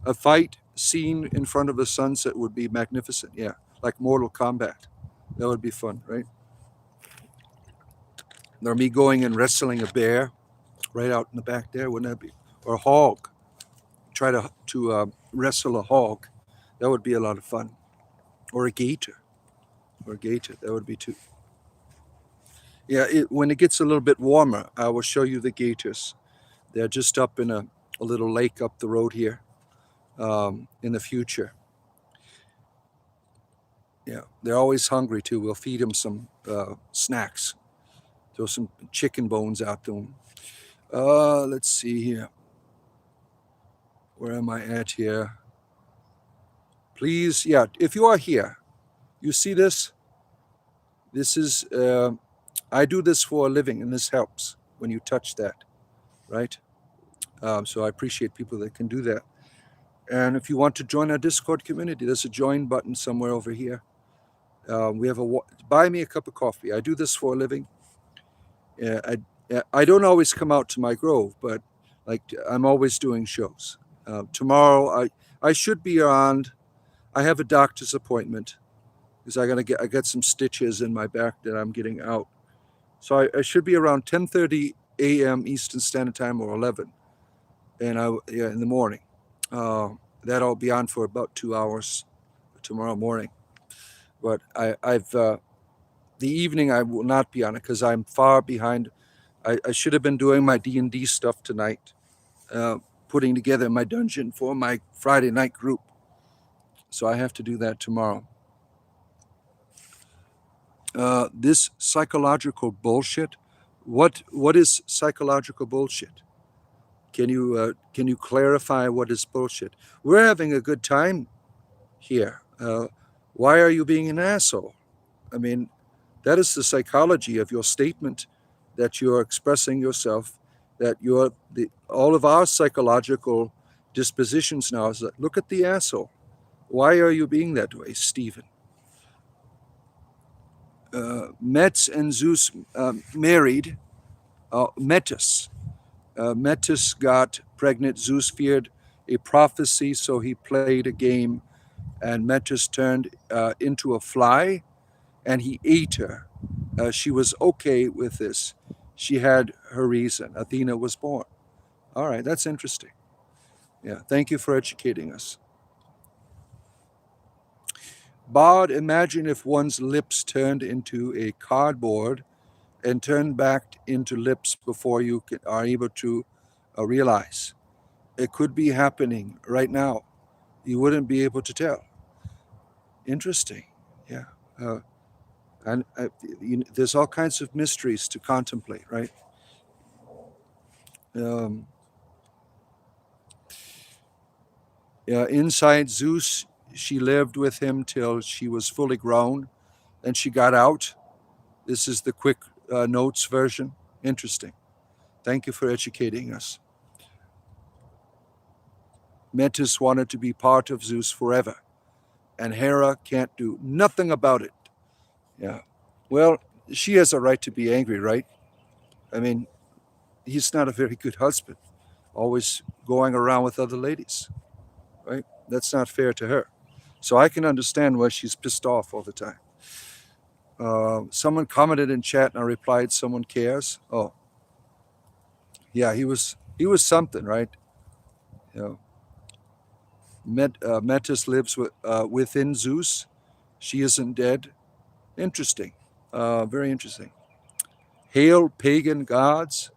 A fight scene in front of the sunset would be magnificent. Yeah, like Mortal Kombat. That would be fun, right? Or me going and wrestling a bear right out in the back there, wouldn't that be? Or a hog. Try to wrestle a hog. That would be a lot of fun. Or a gator. Or a gator. That would be too. Yeah, when it gets a little bit warmer, I will show you the gators. They're just up in a little lake up the road here in the future. Yeah, they're always hungry too. We'll feed them some snacks. Throw some chicken bones out to them. Let's see here. Where am I at here? Please, yeah, if you are here, you see this? This is, I do this for a living, and this helps when you touch that, right? So I appreciate people that can do that. And if you want to join our Discord community, there's a join button somewhere over here. We have buy me a cup of coffee. I do this for a living. I don't always come out to my grove, but like I'm always doing shows. Tomorrow I should be around. I have a doctor's appointment because I got some stitches in my back that I'm getting out. So I should be around 10:30 a.m. Eastern Standard Time or 11, and in the morning. That'll be on for about 2 hours tomorrow morning. But the evening I will not be on it because I'm far behind. I should have been doing my D&D stuff tonight, putting together my dungeon for my Friday night group. So I have to do that tomorrow. This psychological bullshit. What is psychological bullshit? Can you clarify what is bullshit? We're having a good time here. Why are you being an asshole? I mean, that is the psychology of your statement that you're expressing yourself, that all of our psychological dispositions now is that, look at the asshole. Why are you being that way, Stephen? Metz and Zeus married Metis. Metis got pregnant. Zeus feared a prophecy, so he played a game, and Metis turned into a fly, and he ate her. She was okay with this. She had her reason. Athena was born. All right, that's interesting. Yeah, thank you for educating us. Bard, imagine if one's lips turned into a cardboard and turned back into lips before you are able to realize. It could be happening right now. You wouldn't be able to tell. Interesting. Yeah. And there's all kinds of mysteries to contemplate, right? Um, yeah, inside Zeus, she lived with him till she was fully grown. Then she got out. This is the quick notes version. Interesting. Thank you for educating us. Metis wanted to be part of Zeus forever, and Hera can't do nothing about it. Yeah. Well, she has a right to be angry, right? I mean, he's not a very good husband, always going around with other ladies, right? That's not fair to her. So I can understand why she's pissed off all the time. Someone commented in chat, and I replied, "Someone cares." Oh, yeah, he was something, right? You know, Metis lives within Zeus. She isn't dead. Interesting. Very interesting. Hail, pagan gods.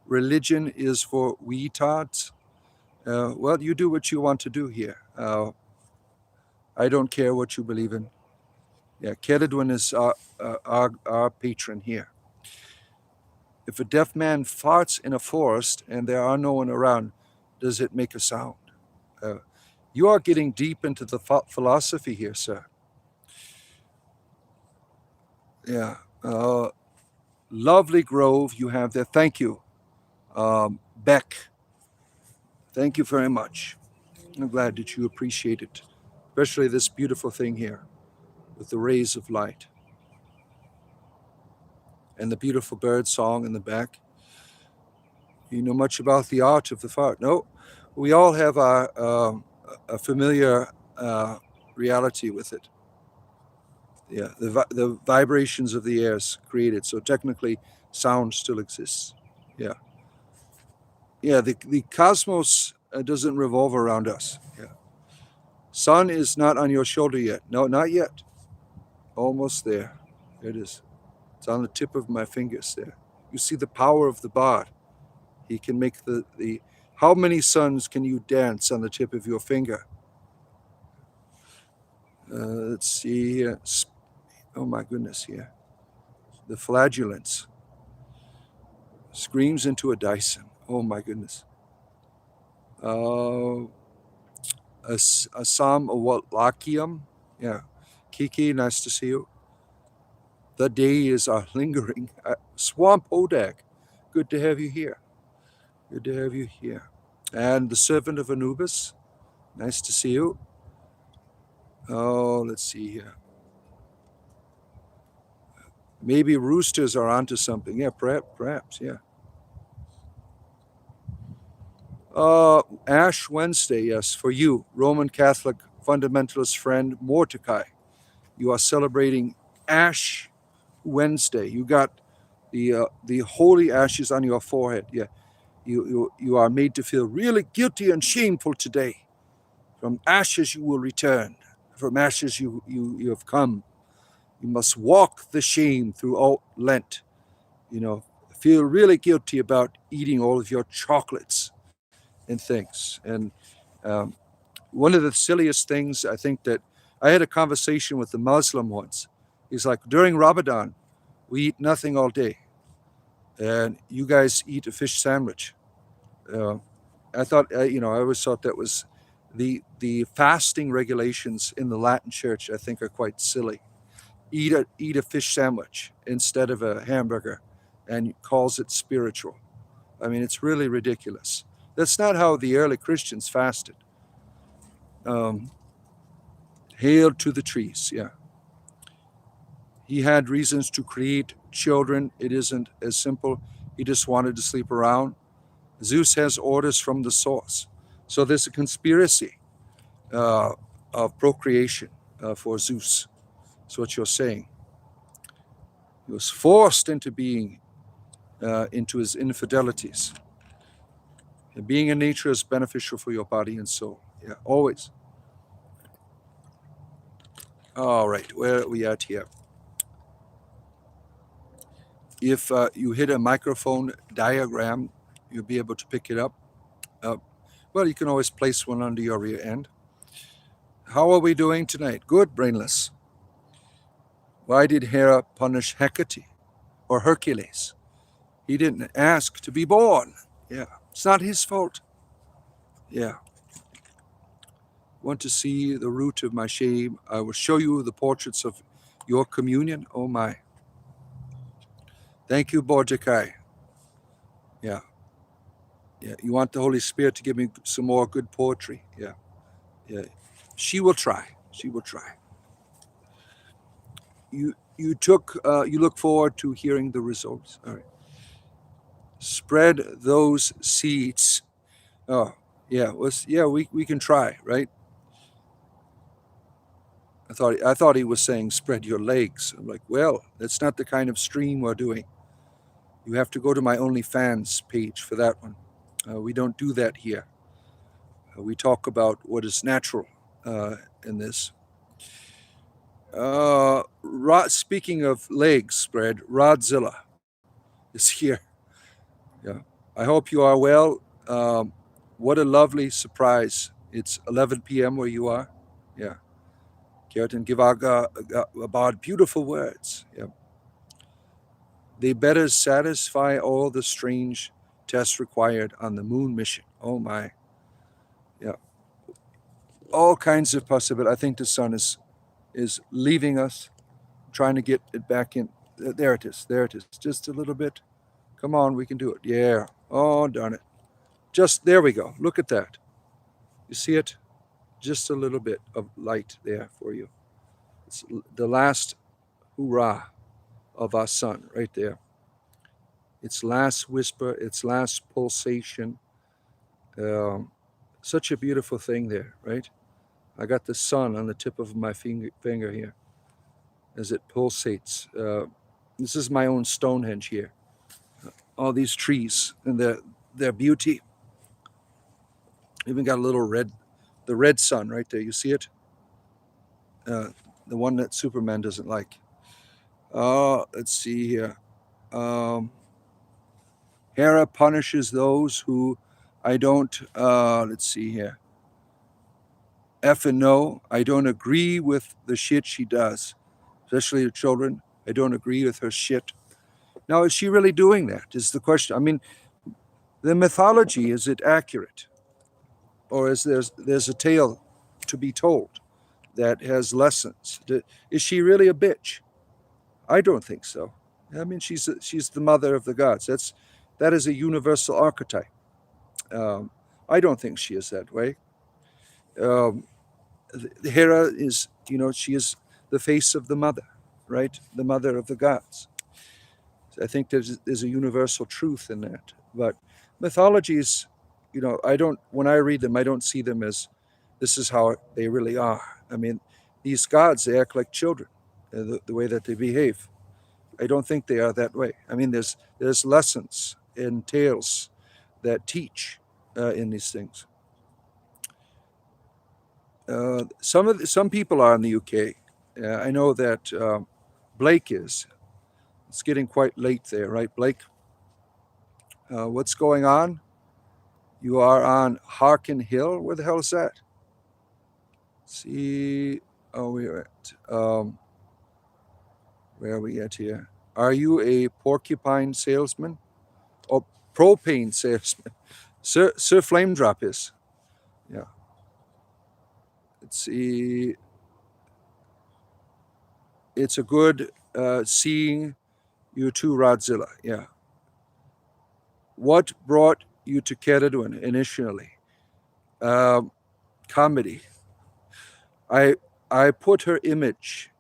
Religion is for wetards. Well, you do what you want to do here. I don't care what you believe in. Yeah, Keledwin is our patron here. If a deaf man farts in a forest and there are no one around, does it make a sound? You are getting deep into the philosophy here, sir. Yeah. Lovely grove you have there. Thank you. Beck, thank you very much. I'm glad that you appreciate it, especially this beautiful thing here with the rays of light and the beautiful bird song in the back. You know much about the art of the fart? No, we all have a familiar reality with it. Yeah, the vibrations of the air is created, so technically sound still exists. Yeah. Yeah, the cosmos doesn't revolve around us. Yeah. Sun is not on your shoulder yet. No, not yet. Almost there. There it is. It's on the tip of my fingers there. You see the power of the bard. He can make the how many suns can you dance on the tip of your finger? Let's see here. Oh my goodness, here. The flagellants. Screams into a Dyson. Oh my goodness. A Psalm of Wallachium. Yeah. Kiki, nice to see you. The days are lingering. Swamp Odag, good to have you here. Good to have you here. And the servant of Anubis, nice to see you. Oh, let's see here. Maybe roosters are onto something. Yeah, perhaps, yeah. Ash Wednesday, yes, for you, Roman Catholic fundamentalist friend Mordecai. You are celebrating Ash Wednesday. You got the holy ashes on your forehead. Yeah, you are made to feel really guilty and shameful today. From ashes you will return. From ashes you have come. You must walk the shame throughout Lent. You know, feel really guilty about eating all of your chocolates and things. And one of the silliest things I think that I had a conversation with the Muslim once. He's like, during Ramadan, we eat nothing all day, and you guys eat a fish sandwich. Uh, I thought, I always thought that was the fasting regulations in the Latin Church. I think are quite silly. Eat a fish sandwich instead of a hamburger, and calls it spiritual. I mean, it's really ridiculous. That's not how the early Christians fasted. Um, Hail to the trees, yeah. He had reasons to create children. It isn't as simple. He just wanted to sleep around. Zeus has orders from the source. So there's a conspiracy of procreation for Zeus. That's what you're saying. He was forced into being into his infidelities. And being in nature is beneficial for your body and soul. Yeah, always. All right, where are we at here? If you hit a microphone diagram, you'll be able to pick it up. Well, you can always place one under your rear end. How are we doing tonight? Good, brainless. Why did Hera punish Hecate or Hercules? He didn't ask to be born. Yeah, it's not his fault. Yeah. Want to see the root of my shame? I will show you the portraits of your communion. Oh my. Thank you, Bardic. Yeah. Yeah. You want the Holy Spirit to give me some more good poetry? Yeah. Yeah. She will try. She will try. You look forward to hearing the results. All right. Spread those seeds. Oh, yeah. We can try, right? I thought he was saying spread your legs. I'm like, well, that's not the kind of stream we're doing. You have to go to my OnlyFans page for that one. We don't do that here. We talk about what is natural in this. Speaking of legs spread, Rodzilla is here. Yeah, I hope you are well. What a lovely surprise. It's 11 p.m. where you are. Yeah. Kjartan Givaga about beautiful words. Yeah. They better satisfy all the strange tests required on the moon mission. Oh my. Yeah. All kinds of possibilities. I think the sun is leaving us, trying to get it back in. There it is. There it is. Just a little bit. Come on, we can do it. Yeah. Oh, darn it. Just there we go. Look at that. You see it? Just a little bit of light there for you. It's the last hurrah of our sun right there. Its last whisper, its last pulsation. Such a beautiful thing there, right? I got the sun on the tip of my finger here as it pulsates. This is my own Stonehenge here. All these trees and their beauty. Even got a little the red sun right there. You see it? The one that Superman doesn't like. Let's see here. Hera punishes those who I don't, let's see here. No, I don't agree with the shit she does, especially the children. I don't agree with her shit. Now, is she really doing that? Is the question. I mean, the mythology, is it accurate? Or is there's a tale to be told that has lessons? Is she really a bitch? I don't think so. I mean, she's the mother of the gods. That is a universal archetype. I don't think she is that way. Hera is, she is the face of the mother, right? The mother of the gods. I think there's a universal truth in that. But mythologies, when I read them, I don't see them as this is how they really are. I mean, these gods, they act like children, the way that they behave. I don't think they are that way. I mean, there's lessons and tales that teach in these things. Some people are in the UK. I know that Blake is. It's getting quite late there, right, Blake? What's going on? You are on Harkin Hill. Where the hell is that? Let's see. Oh, we're at. Where are we at here? Are you a porcupine salesman? Or propane salesman? Sir Flame Drop is. Yeah. Let's see. It's a good seeing you too, Rodzilla. Yeah. What brought you to Ceridwen initially? Comedy. I put her image.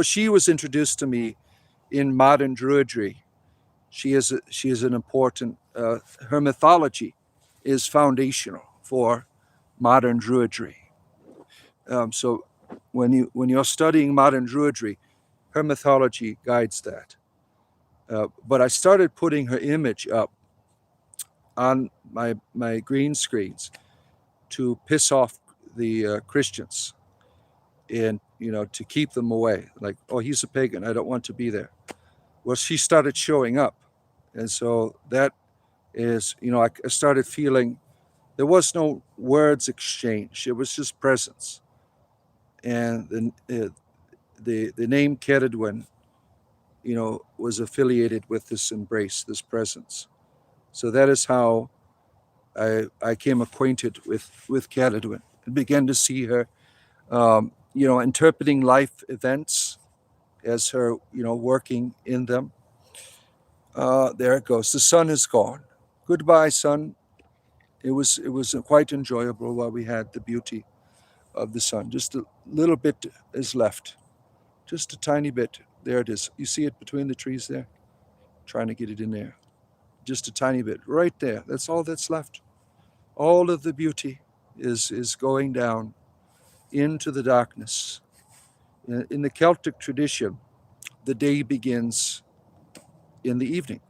She was introduced to me in modern druidry. She is an important. Her mythology is foundational for modern druidry. So when you're studying modern druidry, her mythology guides that. But I started putting her image up on my green screens to piss off the Christians and to keep them away. Like, oh, he's a pagan, I don't want to be there. Well, she started showing up, and so that is, I started feeling there was no words exchanged. It was just presence. And the name Ceridwen, was affiliated with this embrace, this presence. So that is how I came acquainted with Ceridwen and began to see her, interpreting life events as her, working in them. There it goes. The sun is gone. Goodbye, sun. It was quite enjoyable while we had the beauty of the sun. Just a little bit is left, just a tiny bit. There it is. You see it between the trees there? Trying to get it in there. Just a tiny bit, right there. That's all that's left. All of the beauty is going down into the darkness. In the Celtic tradition, the day begins in the evening,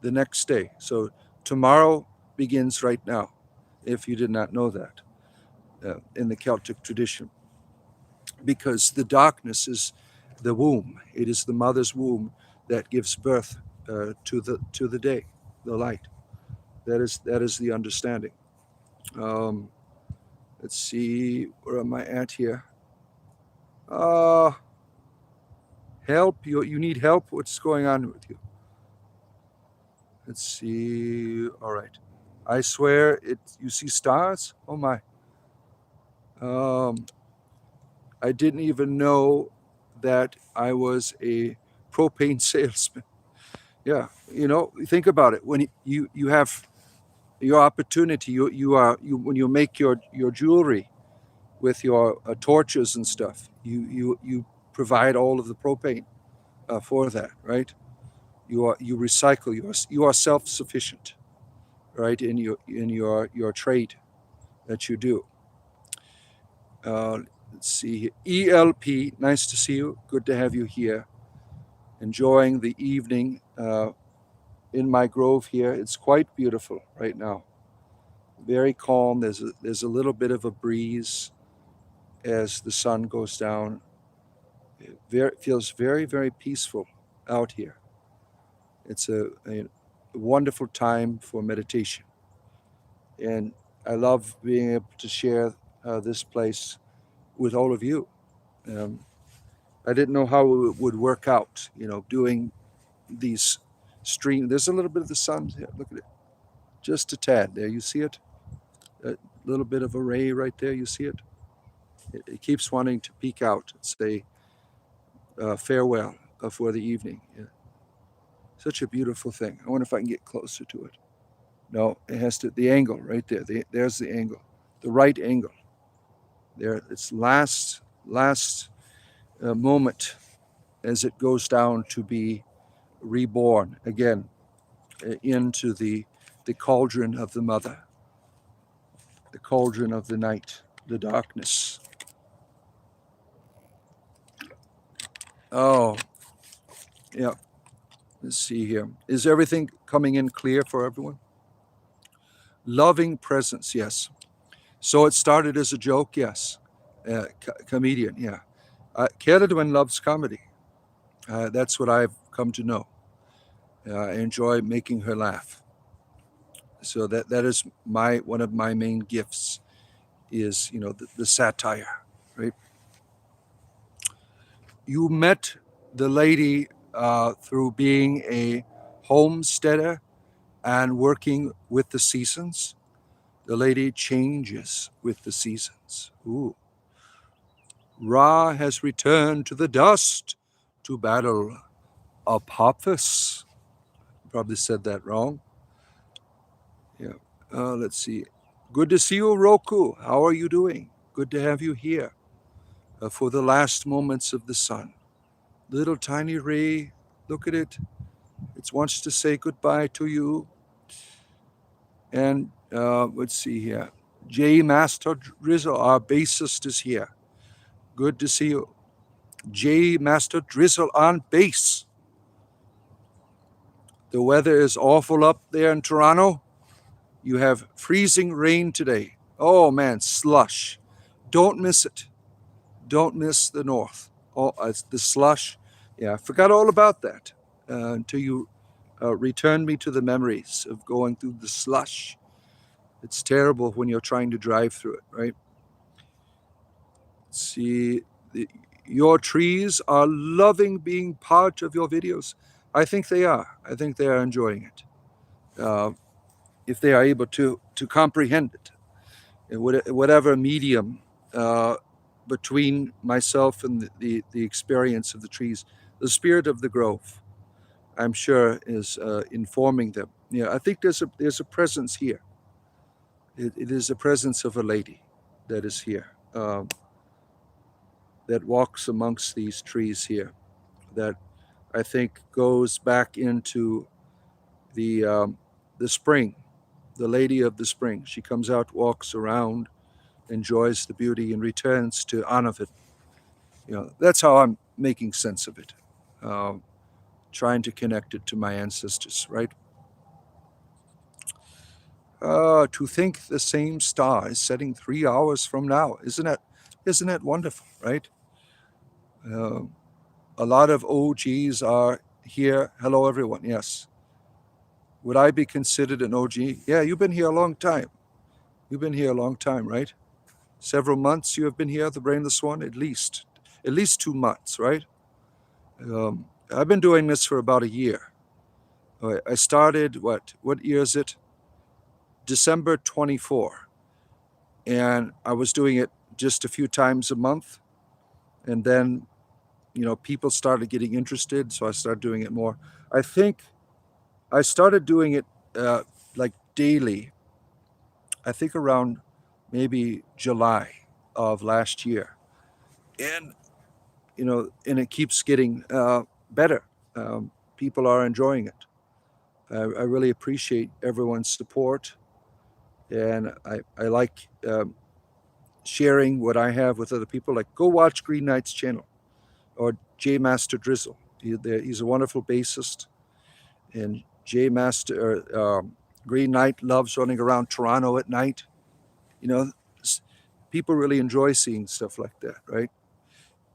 the next day. So tomorrow begins right now, if you did not know that, in the Celtic tradition. Because the darkness is the womb. It is the mother's womb that gives birth to the day, the light. That is the understanding. Let's see, where am I at here? Help, you need help? What's going on with you? Let's see. All right. I swear you see stars? Oh my. I didn't even know that I was a propane salesman. Yeah, think about it. When you have your opportunity, when you make your jewelry with your torches and stuff, you provide all of the propane for that, right? You recycle. You are self-sufficient, right, in your trade that you do. Let's see here. ELP, nice to see you. Good to have you here. Enjoying the evening in my grove here. It's quite beautiful right now. Very calm. There's a little bit of a breeze as the sun goes down. It feels very, very peaceful out here. It's a wonderful time for meditation. And I love being able to share this place with all of you. I didn't know how it would work out, doing these streams. There's a little bit of the sun here. Look at it. Just a tad there. You see it? A little bit of a ray right there. You see it? It keeps wanting to peek out and say farewell for the evening. Yeah. Such a beautiful thing. I wonder if I can get closer to it. No, it has to, the angle right there. There's the angle, the right angle. There, it's last moment as it goes down to be reborn again into the cauldron of the mother, the cauldron of the night, the darkness. Oh, yeah. Let's see here. Is everything coming in clear for everyone? Loving presence, yes. So it started as a joke, yes. Comedian, yeah. Ceridwen loves comedy. That's what I've come to know. I enjoy making her laugh. So that is one of my main gifts is the satire, right? You met the lady through being a homesteader and working with the seasons. The lady changes with the seasons. Ooh. Ra has returned to the dust to battle Apophis. Probably said that wrong. Yeah. Let's see. Good to see you, Roku. How are you doing? Good to have you here for the last moments of the sun. Little tiny ray, look at it. It wants to say goodbye to you. And Let's see here. J Master Drizzle, our bassist, is here. Good to see you. J Master Drizzle on bass. The weather is awful up there in Toronto. You have freezing rain today. Oh man, slush. Don't miss it. Don't miss the north. Oh, it's the slush. Yeah, I forgot all about that until you returned me to the memories of going through the slush. It's terrible when you're trying to drive through it, right? See, your trees are loving being part of your videos. I think they are. I think they are enjoying it. If they are able to comprehend it, in whatever medium between myself and the experience of the trees, the spirit of the grove, I'm sure, is informing them. Yeah, I think there's a presence here. It is a presence of a lady that is here, that walks amongst these trees here, that I think goes back into the spring, the lady of the spring. She comes out, walks around, enjoys the beauty, and returns to Anavid. That's how I'm making sense of it, trying to connect it to my ancestors, right? To think the same star is setting 3 hours from now. Isn't that wonderful, right? A lot of OGs are here. Hello, everyone. Yes. Would I be considered an OG? Yeah, you've been here a long time. You've been here a long time, right? Several months you have been here, the Brainless One, at least 2 months, right? I've been doing this for about a year. I started, what year is it? December 24. And I was doing it just a few times a month. And then, people started getting interested, so I started doing it more. I think I started doing it like daily, I think around maybe July of last year. And, and it keeps getting better. People are enjoying it. I really appreciate everyone's support. And I like sharing what I have with other people. Like, go watch Green Knight's channel or J Master Drizzle. He's a wonderful bassist. And Green Knight loves running around Toronto at night. People really enjoy seeing stuff like that, right?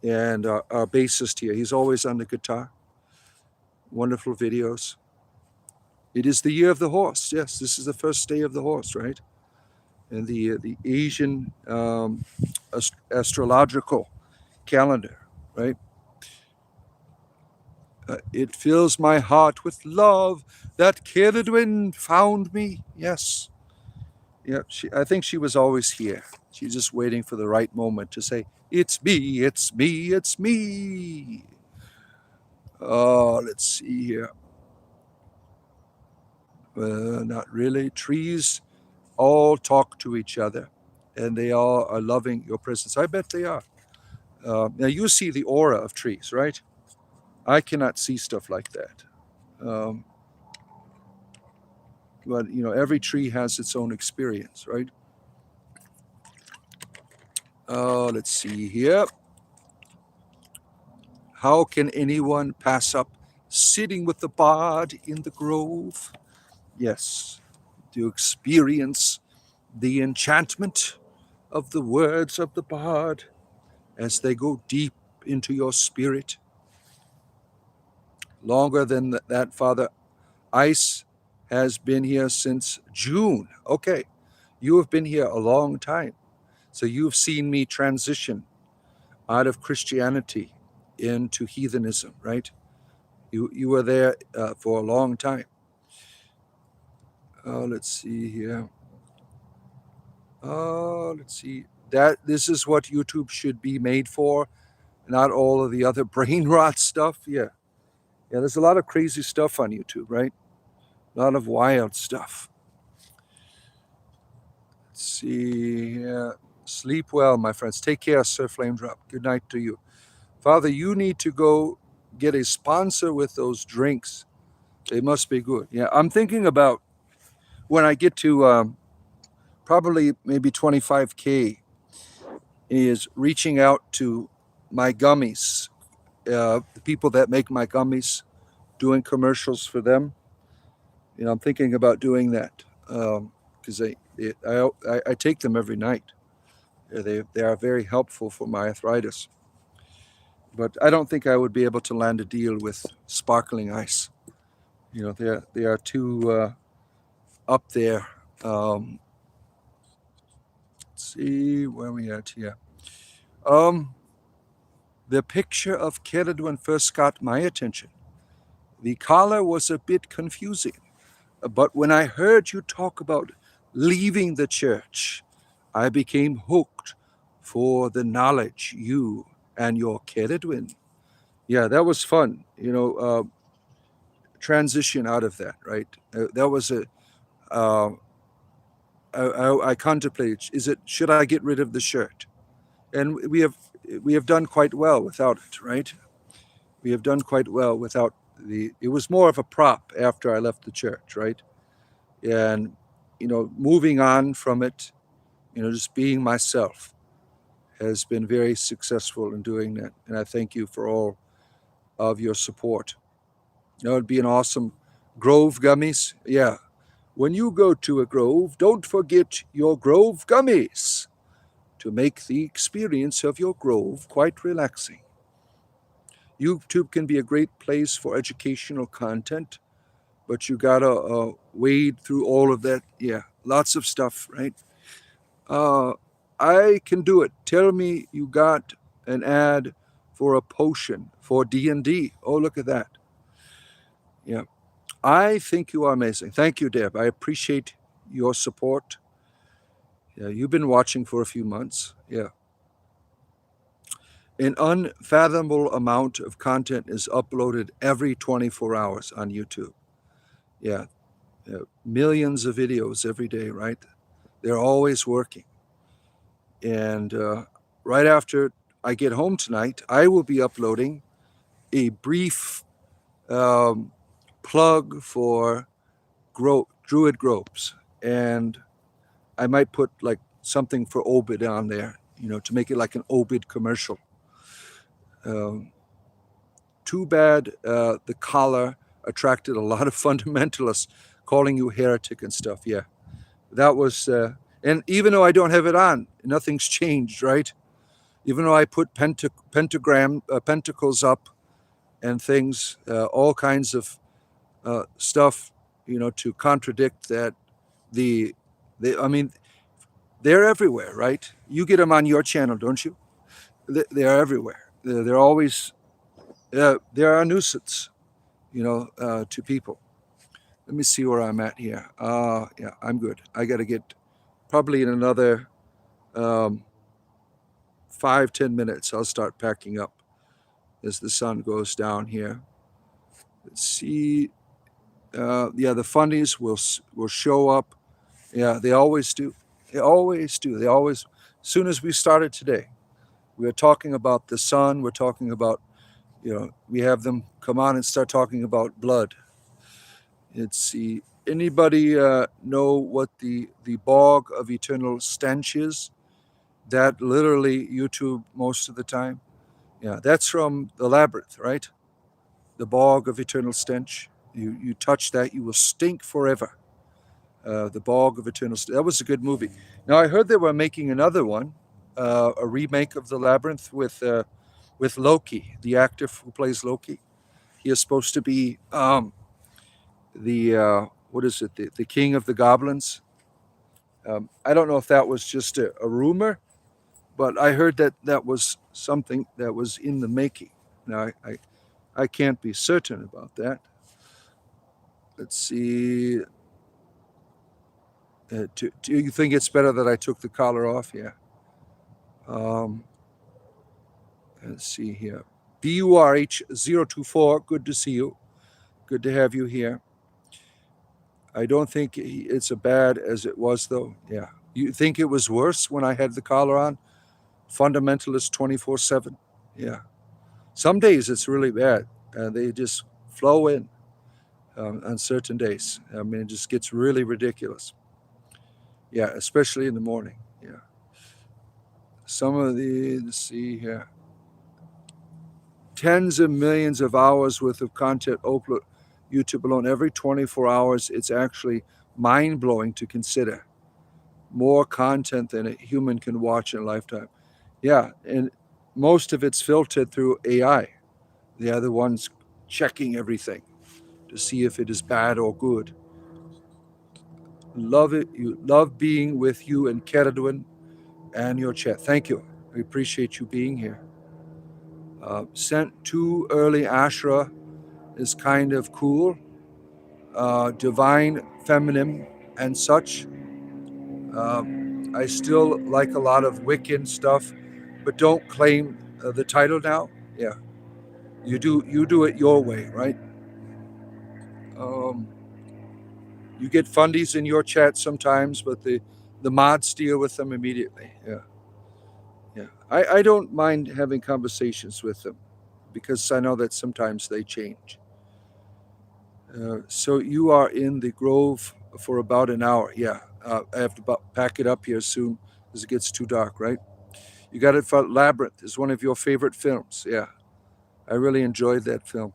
And our bassist here, he's always on the guitar. Wonderful videos. It is the year of the horse. Yes, this is the first day of the horse, right? And the Asian astrological calendar, right? It fills my heart with love that Ceridwen found me. Yes. Yeah, I think she was always here. She's just waiting for the right moment to say, it's me, it's me, it's me. Oh, let's see here. Not really. Trees all talk to each other, and they all are loving your presence. I bet they are. Now, you see the aura of trees, right? I cannot see stuff like that. But, every tree has its own experience, right? Let's see here. How can anyone pass up sitting with the bard in the grove? Yes, to experience the enchantment of the words of the bard as they go deep into your spirit. Longer than that, Father. Ice has been here since June. Okay, you have been here a long time. So you've seen me transition out of Christianity into heathenism, right? You were there for a long time. Let's see here. Let's see. This is what YouTube should be made for, not all of the other brain rot stuff. Yeah, there's a lot of crazy stuff on YouTube, right? A lot of wild stuff. Let's see. Yeah. Sleep well, my friends. Take care, Sir Flame Drop. Good night to you. Father, you need to go get a sponsor with those drinks. They must be good. Yeah, I'm thinking about when I get to probably maybe 25K, is reaching out to my gummies, the people that make my gummies, doing commercials for them. I'm thinking about doing that because I take them every night. They are very helpful for my arthritis. But I don't think I would be able to land a deal with sparkling ice. They are too up there. Let's see where we at here. The picture of Ceridwen first got my attention. The collar was a bit confusing, but when I heard you talk about leaving the church, I became hooked for the knowledge you and your Ceridwen. Yeah, that was fun. Transition out of that, right? That was a. I contemplated: should I get rid of the shirt? And we have done quite well without it, right? We have done quite well without the. It was more of a prop after I left the church, right? And moving on from it, just being myself has been very successful in doing that. And I thank you for all of your support. It'd be an awesome Grove gummies. Yeah. When you go to a grove, don't forget your Grove gummies to make the experience of your grove quite relaxing. YouTube can be a great place for educational content, but you gotta wade through all of that. Yeah, lots of stuff, right? I can do it. Tell me you got an ad for a potion for D&D. Oh, look at that. Yeah. I think you are amazing. Thank you, Deb. I appreciate your support. Yeah, you've been watching for a few months. Yeah. An unfathomable amount of content is uploaded every 24 hours on YouTube. Yeah. Millions of videos every day, right? They're always working. And right after I get home tonight, I will be uploading a brief plug for druid groves. And I might put like something for Obid on there, to make it like an Obid commercial. Too bad the collar attracted a lot of fundamentalists calling you heretic and stuff. Yeah, that was, and even though I don't have it on, nothing's changed, right? Even though I put pentacles up and things, all kinds of stuff, to contradict that. I mean, they're everywhere, right? You get them on your channel, don't you? They are everywhere. They're always, they're a nuisance, to people. Let me see where I'm at here. Yeah, I'm good. I got to get probably in another 5-10 minutes. I'll start packing up as the sun goes down here. Let's see. Yeah, the funnies will show up. Yeah, they always do. They always do. They always. As soon as we started today, we were talking about the sun. We're talking about, we have them come on and start talking about blood. Let's see. Anybody know what the bog of eternal stench is? That literally YouTube most of the time. Yeah, that's from the labyrinth, right? The bog of eternal stench. You touch that, you will stink forever. The bog of eternal stench. That was a good movie. Now I heard they were making another one, a remake of the labyrinth with Loki, the actor who plays Loki. He is supposed to be the what is it? The king of the goblins. I don't know if that was just a rumor, but I heard that was something that was in the making. Now I can't be certain about that. Let's see. Do you think it's better that I took the collar off? Yeah. Let's see here. BURH024, good to see you. Good to have you here. I don't think it's as bad as it was, though. Yeah. You think it was worse when I had the collar on? Fundamentalist 24/7. Yeah. Some days it's really bad. They just flow in on certain days. I mean, it just gets really ridiculous. Yeah, especially in the morning. Yeah. Some of the, let's see here, tens of millions of hours worth of content upload YouTube alone every 24 hours. It's actually mind blowing to consider. More content than a human can watch in a lifetime. Yeah, and most of it's filtered through AI. They are the ones checking everything to see if it is bad or good. Love it. You love being with you and Keradwin and your chat. Thank you. We appreciate you being here. Sent too early Ashra is kind of cool. Divine feminine and such. I still like a lot of Wiccan stuff, but don't claim the title now. Yeah, you do it your way, right? Um, you get fundies in your chat sometimes, but the mods deal with them immediately. Yeah, yeah. I don't mind having conversations with them because I know that sometimes they change. So you are in the Grove for about an hour. Yeah, I have to pack it up here soon as it gets too dark, right? You got it for Labyrinth is one of your favorite films. Yeah, I really enjoyed that film.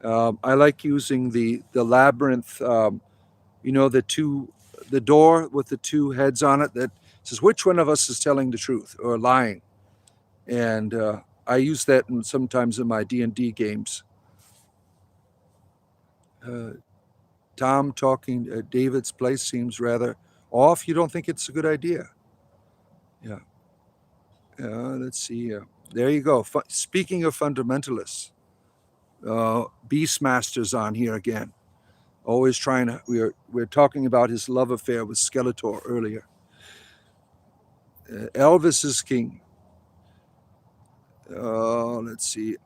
I like using the Labyrinth. The door with the two heads on it that says which one of us is telling the truth or lying, and I use that sometimes in my D&D games. Tom talking at David's place seems rather off. You don't think it's a good idea? Yeah. Let's see. There you go. Speaking of fundamentalists, Beastmaster's on here again. Always trying to. We're talking about his love affair with Skeletor earlier. Elvis is king. Let's see.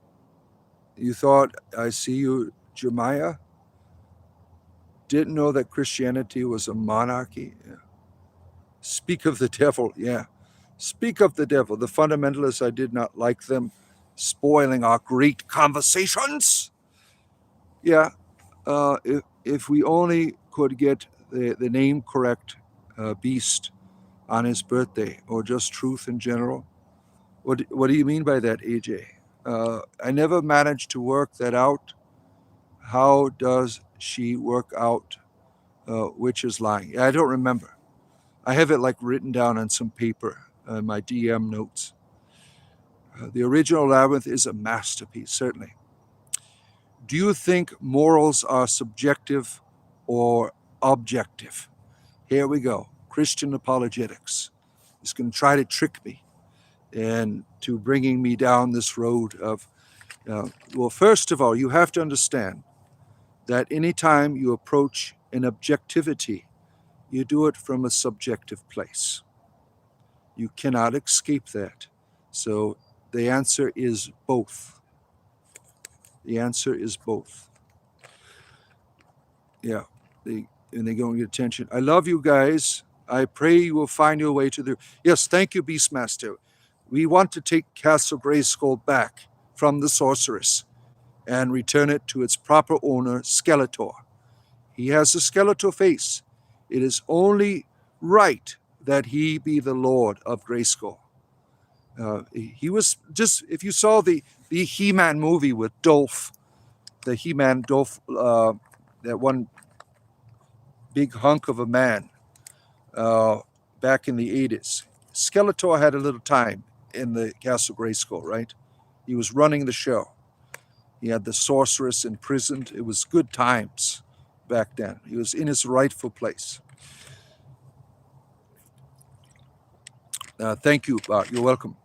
You thought I see you, Jemiah? Didn't know that Christianity was a monarchy. Yeah. Speak of the devil. Yeah. Speak of the devil. The fundamentalists, I did not like them spoiling our great conversations. Yeah. If we only could get the name correct, beast, on his birthday, or just truth in general. What do you mean by that, AJ? I never managed to work that out. How does she work out which is lying? I don't remember. I have it like written down on some paper, my DM notes. The original Labyrinth is a masterpiece, certainly. Do you think morals are subjective or objective? Here we go. Christian apologetics. He's going to try to trick me and to bringing me down this road of, well, first of all, you have to understand that anytime you approach an objectivity, you do it from a subjective place. You cannot escape that. So the answer is both. The answer is both. Yeah, and they don't get attention. I love you guys. I pray you will find your way to the. Yes, thank you, Beastmaster. We want to take Castle Grayskull back from the sorceress and return it to its proper owner, Skeletor. He has a Skeletor face. It is only right that he be the Lord of Grayskull. He was just, if you saw the He-Man movie with Dolph, the He-Man Dolph, that one big hunk of a man back in the 80s. Skeletor had a little time in the Castle Grayskull, right? He was running the show. He had the sorceress imprisoned. It was good times back then. He was in his rightful place. Thank you, Bart. You're welcome.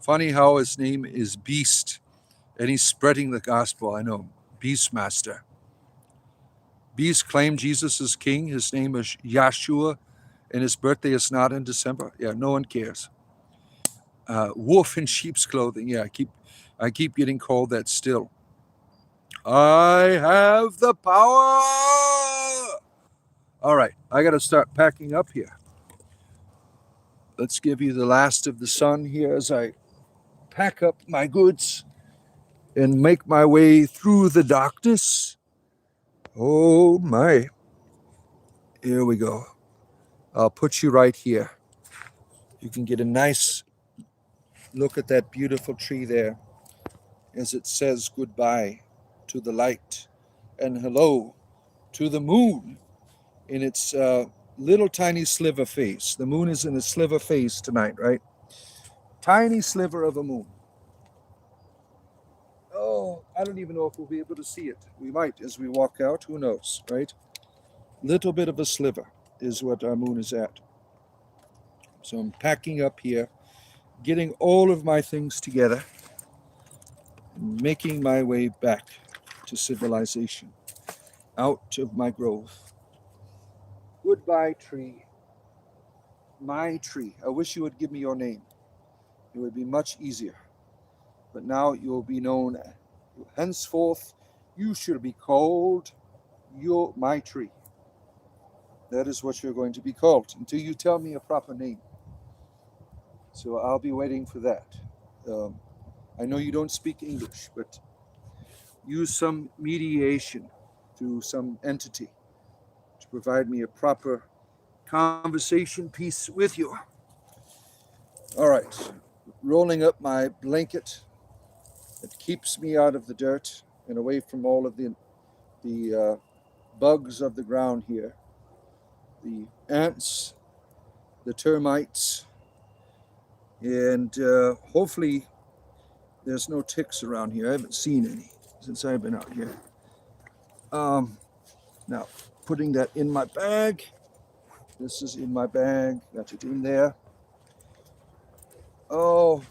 Funny how his name is Beast, and he's spreading the gospel. I know. Beastmaster. Beast claimed Jesus is king. His name is Yahshua, and his birthday is not in December. Yeah, no one cares. Wolf in sheep's clothing. Yeah, I keep getting called that still. I have the power. All right, I got to start packing up here. Let's give you the last of the sun here as I pack up my goods and make my way through the darkness. Oh my. Here we go. I'll put you right here. You can get a nice look at that beautiful tree there as it says goodbye to the light and hello to the moon in its little tiny sliver face. The moon is in a sliver face tonight, right? Tiny sliver of a moon. Oh, I don't even know if we'll be able to see it. We might as we walk out. Who knows, right? Little bit of a sliver is what our moon is at. So I'm packing up here, getting all of my things together, and making my way back to civilization, out of my grove. Goodbye, tree. My tree. I wish you would give me your name. It would be much easier. But now you will be known, henceforth, you should be called my tree. That is what you're going to be called until you tell me a proper name. So I'll be waiting for that. I know you don't speak English, but use some mediation through some entity to provide me a proper conversation piece with you. All right, rolling up my blanket that keeps me out of the dirt and away from all of the bugs of the ground here. The ants, the termites, and hopefully there's no ticks around here. I haven't seen any since I've been out here. Now, putting that in my bag. This is in my bag. Got it in there. Oh,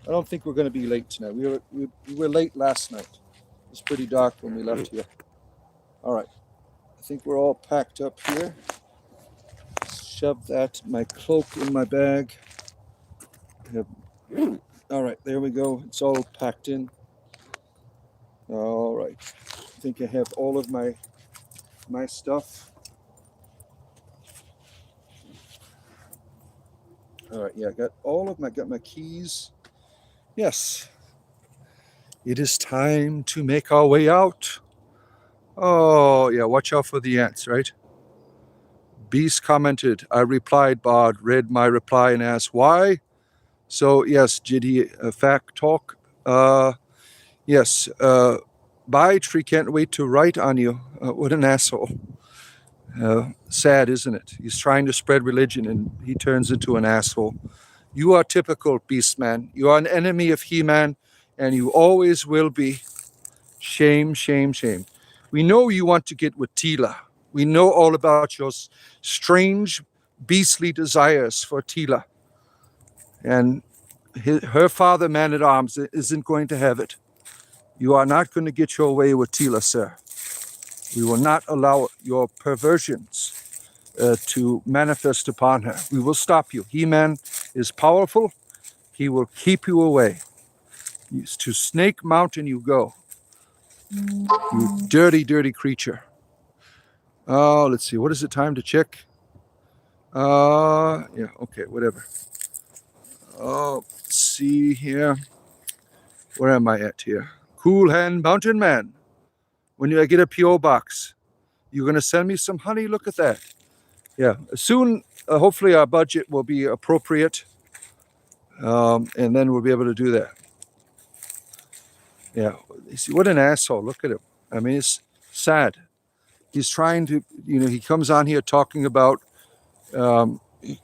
I don't think we're going to be late tonight. We were late last night. It was pretty dark when we left here. All right. I think we're all packed up here. Shove my cloak in my bag. All right, there we go. It's all packed in. All right. I think I have all of my stuff. All right, yeah, got my keys. Yes. It is time to make our way out. Oh, yeah, watch out for the ants, right? Beast commented. I replied, Bard read my reply and asked why. So, yes, did he fact talk? Yes, bye, tree, can't wait to write on you. What an asshole. Sad, isn't it? He's trying to spread religion and he turns into an asshole. You are typical, Beastman. You are an enemy of He-Man and you always will be. Shame, shame, shame. We know you want to get with Tila. We know all about your strange, beastly desires for Tila. And her father, Man-at-Arms, isn't going to have it. You are not going to get your way with Tila, sir. We will not allow your perversions to manifest upon her. We will stop you. He-Man is powerful. He will keep you away. To Snake Mountain you go. You dirty, dirty creature. Oh, let's see. What is it time to check? Yeah, okay, whatever. Oh, let's see here. Where am I at here? Cool Hand Mountain Man. When I get a P.O. box, you're going to send me some honey? Look at that. Yeah, soon, hopefully our budget will be appropriate. And then we'll be able to do that. Yeah, you see, what an asshole. Look at him. I mean, it's sad. He's trying to, he comes on here talking about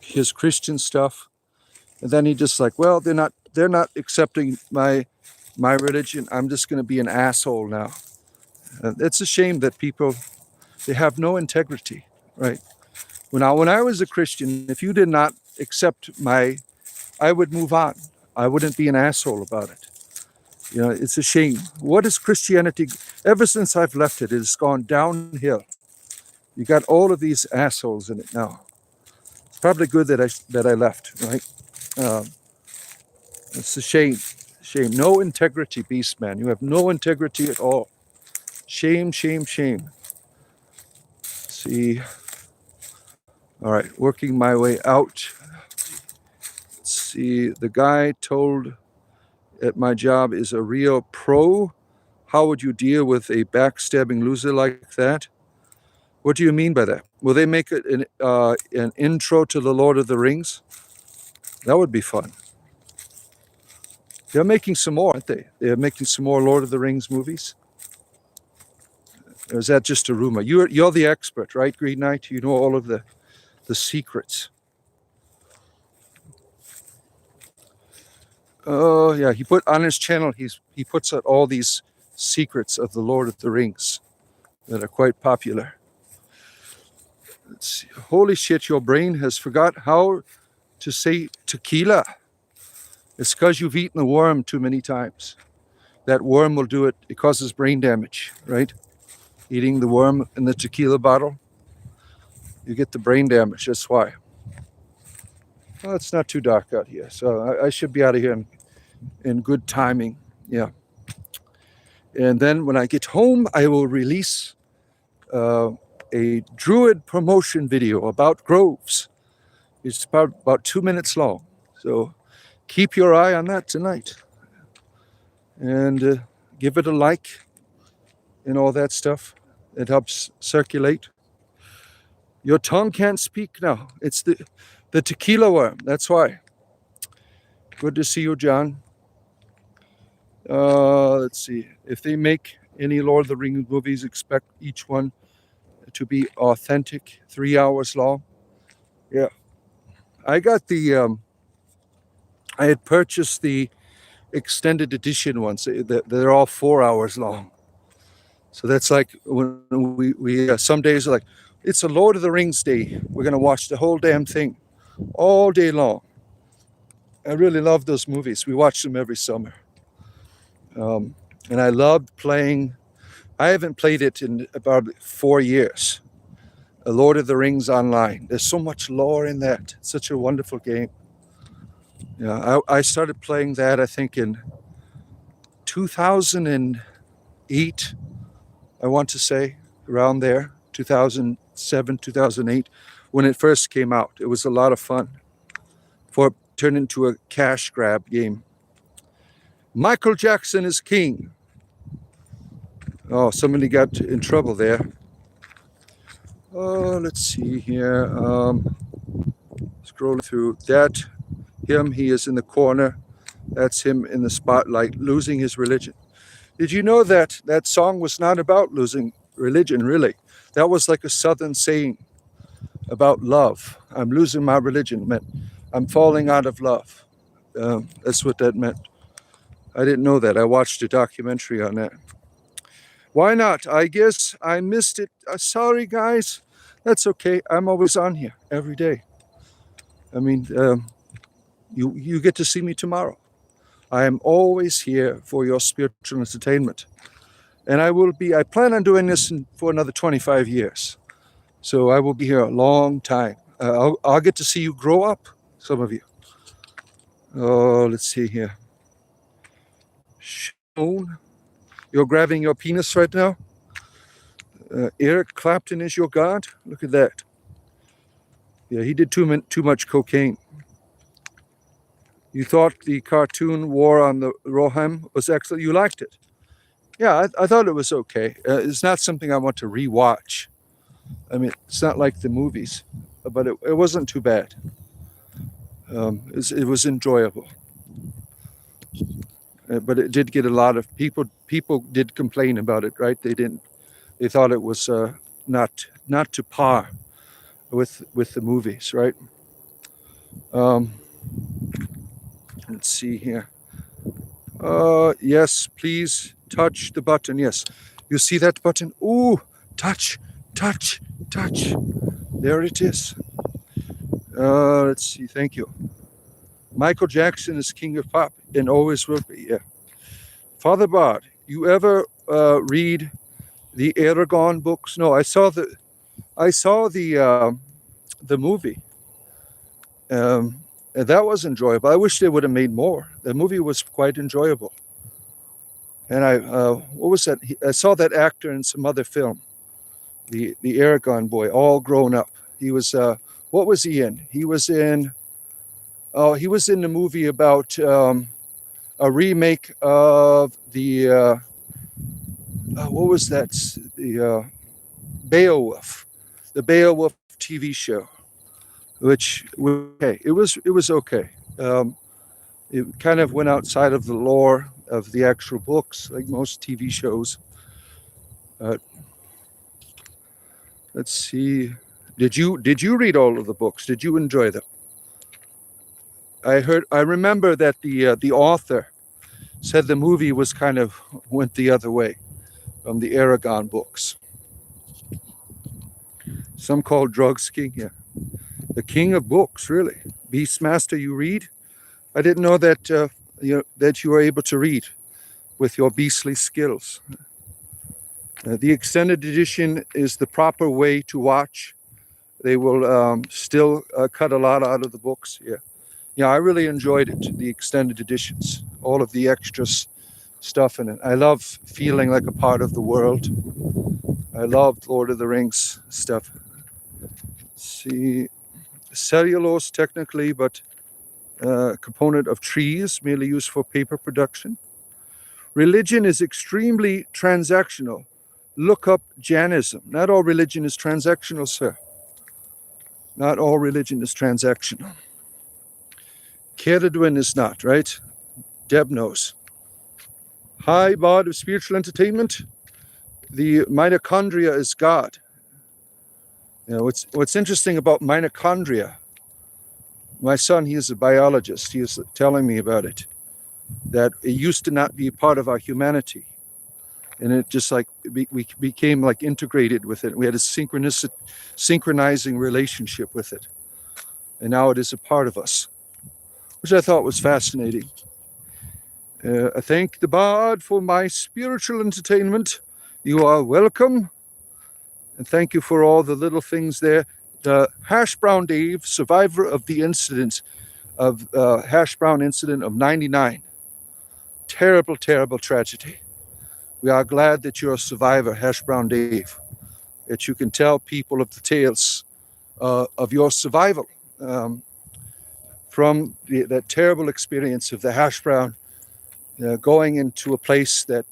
his Christian stuff. And then he just like, well, they're not accepting my religion. I'm just going to be an asshole now. It's a shame that people, they have no integrity, right? When I was a Christian, if you did not accept I would move on. I wouldn't be an asshole about it. It's a shame. What is Christianity? Ever since I've left it, it's gone downhill. You got all of these assholes in it now. It's probably good that I left, right? It's a shame. Shame. No integrity, Beastman. You have no integrity at all. Shame, shame, shame. Let's see. All right, working my way out. Let's see. The guy told at my job is a real pro. How would you deal with a backstabbing loser like that? What do you mean by that? Will they make it an intro to the Lord of the Rings? That would be fun. They're making some more, aren't they? They're making some more Lord of the Rings movies. Or is that just a rumor? You're the expert, right, Green Knight? You know all of the secrets. Oh yeah, he put on his channel. He puts out all these secrets of the Lord of the Rings that are quite popular. Let's see. Holy shit! Your brain has forgot how to say tequila. It's because you've eaten the worm too many times. That worm will do it. It causes brain damage, right? Eating the worm in the tequila bottle, you get the brain damage. That's why. Well, it's not too dark out here, so I should be out of here in good timing. Yeah. And then when I get home, I will release a druid promotion video about groves. It's about 2 minutes long. So keep your eye on that tonight. And give it a like and all that stuff. It helps circulate. Your tongue can't speak now. It's the tequila worm. That's why. Good to see you, John. Let's see. If they make any Lord of the Rings movies, expect each one to be authentic, 3 hours long. Yeah. I got I had purchased the extended edition ones. They're all 4 hours long. So that's like when we some days are like, it's a Lord of the Rings day. We're going to watch the whole damn thing all day long. I really love those movies. We watch them every summer. And I loved playing. I haven't played it in about 4 years. A Lord of the Rings Online. There's so much lore in that. It's such a wonderful game. Yeah, I started playing that, I think, in 2008, I want to say, around there, 2007, 2008, when it first came out. It was a lot of fun before it turned into a cash grab game. Michael Jackson is king. Oh, somebody got in trouble there. Oh, let's see here. Scrolling through that. He is in the corner. That's him in the spotlight, losing his religion. Did you know that that song was not about losing religion, really? That was like a Southern saying about love. I'm losing my religion. It meant I'm falling out of love. That's what that meant. I didn't know that. I watched a documentary on that. Why not? I guess I missed it. Sorry, guys. That's okay. I'm always on here every day. I mean, you get to see me tomorrow. I am always here for your spiritual entertainment. And I plan on doing this for another 25 years. So I will be here a long time. I'll get to see you grow up, some of you. Oh, let's see here. Sean, you're grabbing your penis right now? Eric Clapton is your god? Look at that. Yeah, he did too much cocaine. You thought the cartoon War on the Rohirrim was excellent? You liked it? Yeah, I thought it was okay. It's not something I want to rewatch. I mean, it's not like the movies, but it wasn't too bad. It was enjoyable. But it did get a lot of people. People did complain about it, right? They thought it was not to par with the movies, right? Let's see here. Yes, please touch the button. Yes, you see that button? Ooh, touch. There it is. Let's see. Thank you. Michael Jackson is king of pop and always will be. Yeah. Father Bard, you ever read the Aragon books? No, I saw the movie. And that was enjoyable. I wish they would have made more. The movie was quite enjoyable. And what was that? I saw that actor in some other film, the Aragon boy, all grown up. He was what was he in? He was in the movie about a remake of the what was that? The Beowulf. the Beowulf TV show, which okay, it was okay. It kind of went outside of the lore of the actual books, like most TV shows. Let's see. Did you read all of the books? Did you enjoy them? I remember that the author said the movie was kind of went the other way from the Aragon books. Some call Drugs King, yeah. The king of books, really. Beastmaster, you read? I didn't know that that you were able to read with your beastly skills. The extended edition is the proper way to watch. They will still cut a lot out of the books. Yeah, I really enjoyed it. The extended editions, all of the extras stuff in it. I love feeling like a part of the world. I loved Lord of the Rings stuff. Let's see, cellulose technically, but component of trees, merely used for paper production. Religion is extremely transactional. Look up Jainism. Not all religion is transactional, sir. Not all religion is transactional. Ceridwen is not, right? Deb knows. High bod of spiritual entertainment. The mitochondria is God. You know, what's interesting about mitochondria, my son, he is a biologist. He is telling me about it, that it used to not be part of our humanity. And it just like, we became like integrated with it. We had a synchronizing relationship with it. And now it is a part of us, which I thought was fascinating. I thank the Bard for my spiritual entertainment. You are welcome. And thank you for all the little things there. Hash Brown Dave, survivor of the incident of Hash Brown incident of 99. Terrible, terrible tragedy. We are glad that you're a survivor, Hash Brown Dave, that you can tell people of the tales of your survival from that terrible experience of the Hash Brown going into a place that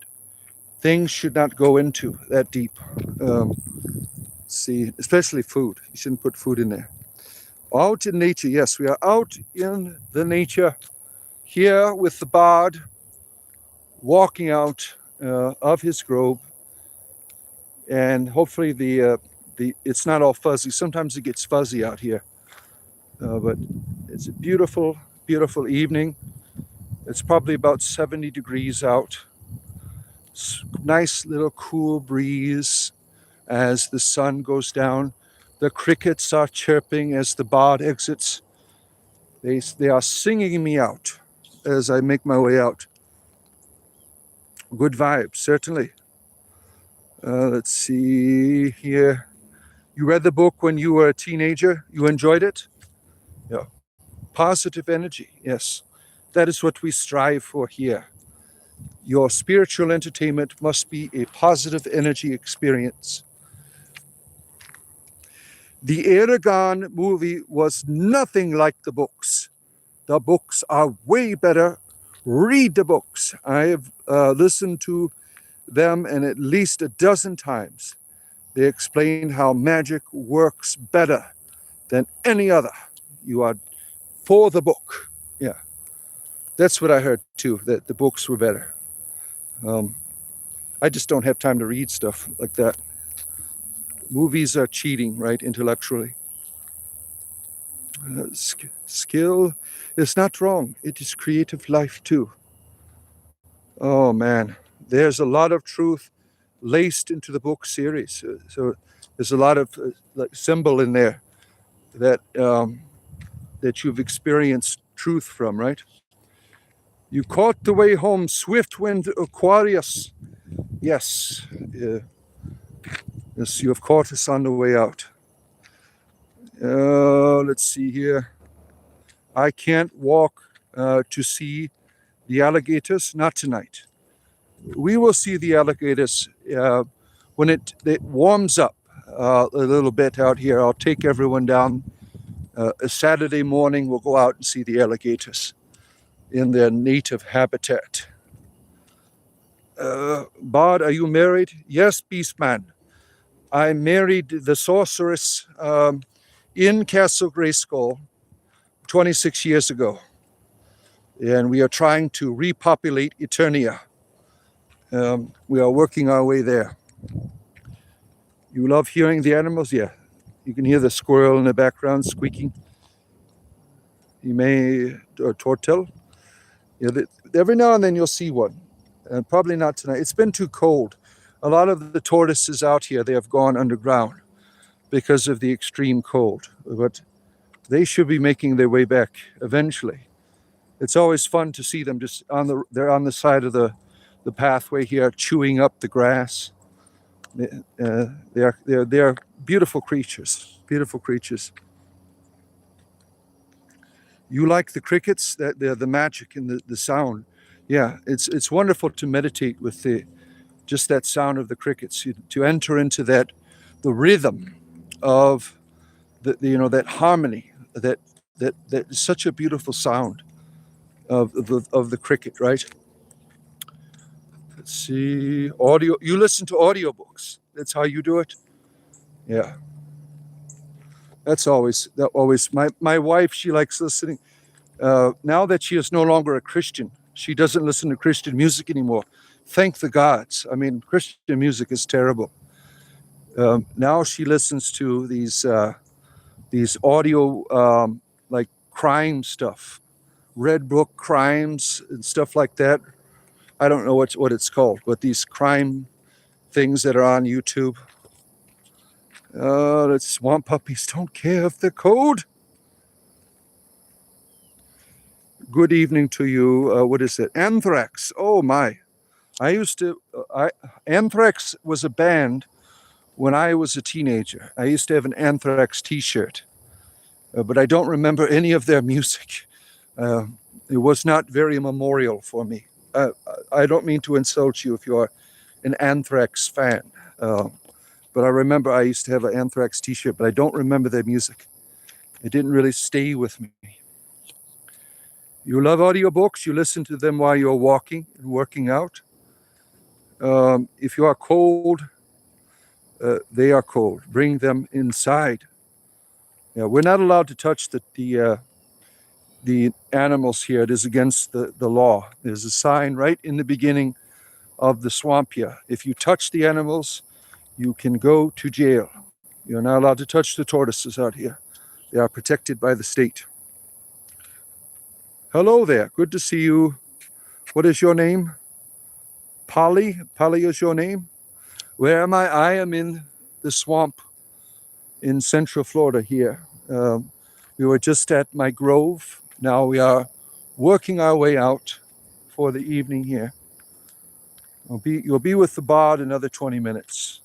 things should not go into that deep. See, especially food. You shouldn't put food in there. Out in nature, yes, we are out in the nature here with the Bard, walking out of his grove, and hopefully the it's not all fuzzy. Sometimes it gets fuzzy out here, but it's a beautiful, beautiful evening. It's probably about 70 degrees out. Nice little cool breeze as the sun goes down. The crickets are chirping as the Bard exits. They are singing me out as I make my way out. Good vibes, certainly. Let's see here. You read the book when you were a teenager. You enjoyed it? Yeah. Positive energy, yes. That is what we strive for here. Your spiritual entertainment must be a positive energy experience. The Aragon movie was nothing like the books. The books are way better. Read the books. I have listened to them and at least a dozen times. They explain how magic works better than any other. You are for the book. Yeah. That's what I heard too, that the books were better. I just don't have time to read stuff like that. Movies are cheating, right, intellectually. Skill is not wrong. It is creative life too. Oh man, there's a lot of truth laced into the book series. So there's a lot of like symbol in there that that you've experienced truth from, right? You caught the way home, swift wind Aquarius. Yes, yes, you have caught us on the way out. Let's see here. I can't walk to see the alligators, not tonight. We will see the alligators when it warms up a little bit out here. I'll take everyone down. A Saturday morning, we'll go out and see the alligators in their native habitat. Bard, are you married? Yes, Beastman. I married the sorceress in Castle Grayskull 26 years ago. And we are trying to repopulate Eternia. We are working our way there. You love hearing the animals? Yeah. You can hear the squirrel in the background squeaking. You may, or tortoise. Yeah, every now and then you'll see one. And probably not tonight. It's been too cold. A lot of the tortoises out here, they have gone underground because of the extreme cold. But they should be making their way back eventually. It's always fun to see them just they're on the side of the pathway here, chewing up the grass. They're beautiful creatures, beautiful creatures. You like the crickets, the magic and the sound. Yeah, it's wonderful to meditate with just that sound of the crickets, to enter into the rhythm of that harmony, that is such a beautiful sound of the cricket, right? Let's see, audio. You listen to audiobooks. That's how you do it? Yeah. That's always my wife, she likes listening. Now that she is no longer a Christian, she doesn't listen to Christian music anymore. Thank the gods. I mean, Christian music is terrible. Now she listens to these audio, like crime stuff, Red Book crimes and stuff like that. I don't know what it's called, but these crime things that are on YouTube. Swamp puppies don't care if they're cold. Good evening to you. What is it? Anthrax. Oh my. Anthrax was a band when I was a teenager. I used to have an Anthrax t-shirt, but I don't remember any of their music. It was not very memorial for me. I don't mean to insult you if you are an Anthrax fan, but I remember I used to have an Anthrax t-shirt, but I don't remember their music. It didn't really stay with me. You love audiobooks, you listen to them while you're walking and working out. If you are cold, they are cold. Bring them inside. Yeah, we're not allowed to touch the animals here. It is against the law. There's a sign right in the beginning of the swamp here. If you touch the animals, you can go to jail. You're not allowed to touch the tortoises out here. They are protected by the state. Hello there. Good to see you. What is your name? Polly? Polly is your name? Where am I? I am in the swamp in Central Florida here. We were just at my grove. Now we are working our way out for the evening here. You'll be with the bard another 20 minutes.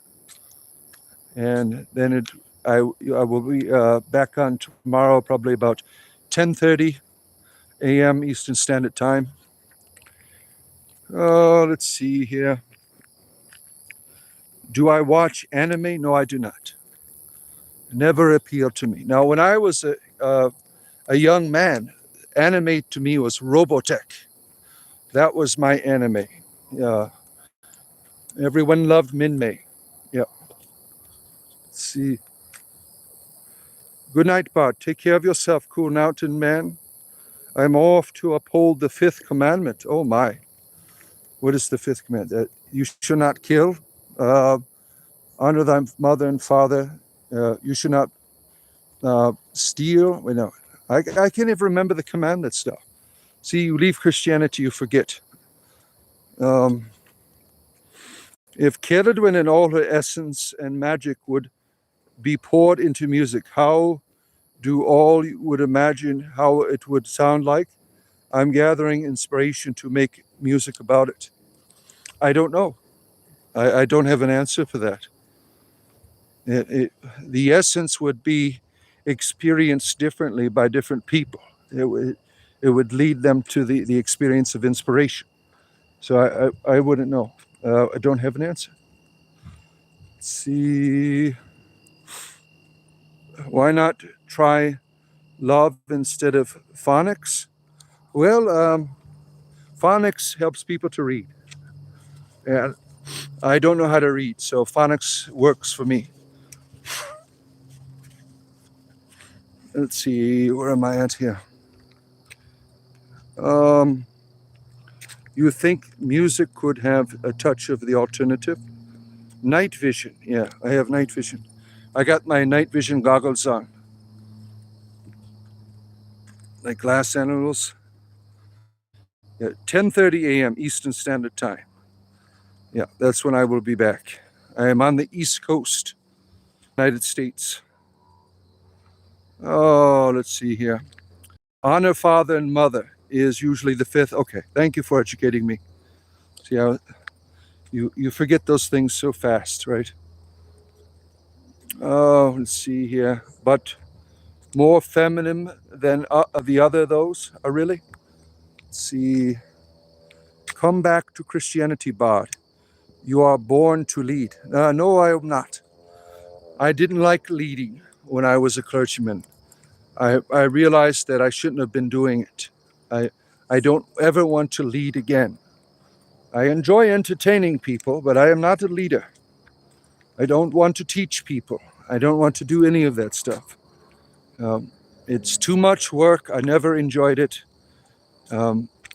And then I will be back on tomorrow, probably about 10:30 a.m. Eastern Standard Time. Let's see here. Do I watch anime? No, I do not. Never appealed to me. Now, when I was a young man, anime to me was Robotech. That was my anime. Everyone loved Minmay. Yeah. Let's see. Good night, Bart. Take care of yourself, Cool Mountain Man. I'm off to uphold the 5th commandment. Oh my. What is the 5th commandment? You shall not kill. Honor thy mother and father. You should not steal. Wait, no. I can't even remember the commandment stuff. See, you leave Christianity, you forget. If Celadwin in all her essence and magic would be poured into music, how do all would imagine how it would sound like? I'm gathering inspiration to make music about it. I don't know. I don't have an answer for that. The essence would be experienced differently by different people. It would lead them to the experience of inspiration. So I wouldn't know. I don't have an answer. Let's see. Why not try love instead of phonics? Well, phonics helps people to read. And I don't know how to read, so phonics works for me. let's see, where am I at here? You think music could have a touch of the alternative? Night vision, yeah, I have night vision. I got my night vision goggles on, like glass animals. Yeah, 10:30 a.m. Eastern Standard Time. Yeah, that's when I will be back. I am on the East Coast, United States. Oh, let's see here. Honor father and mother is usually the fifth. Okay, thank you for educating me. See how you forget those things so fast, right? Oh, let's see here. But more feminine than the other those are really. Let's see. Come back to Christianity, Bard. You are born to lead. No, I am not. I didn't like leading when I was a clergyman. I realized that I shouldn't have been doing it. I don't ever want to lead again. I enjoy entertaining people, but I am not a leader. I don't want to teach people. I don't want to do any of that stuff. It's too much work. I never enjoyed it.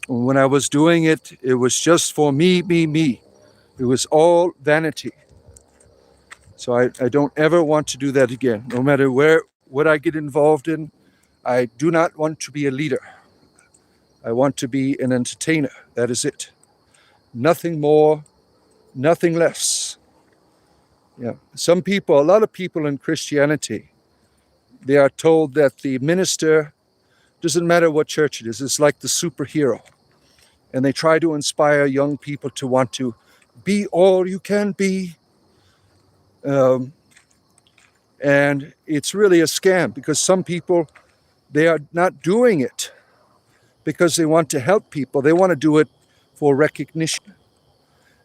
When I was doing it, it was just for me, me, me. It was all vanity. So I don't ever want to do that again. No matter what I get involved in, I do not want to be a leader. I want to be an entertainer. That is it. Nothing more, nothing less. Yeah. Some people, a lot of people in Christianity, they are told that the minister, doesn't matter what church it is like the superhero. And they try to inspire young people to want to be all you can be. And it's really a scam because some people, they are not doing it because they want to help people. They want to do it for recognition.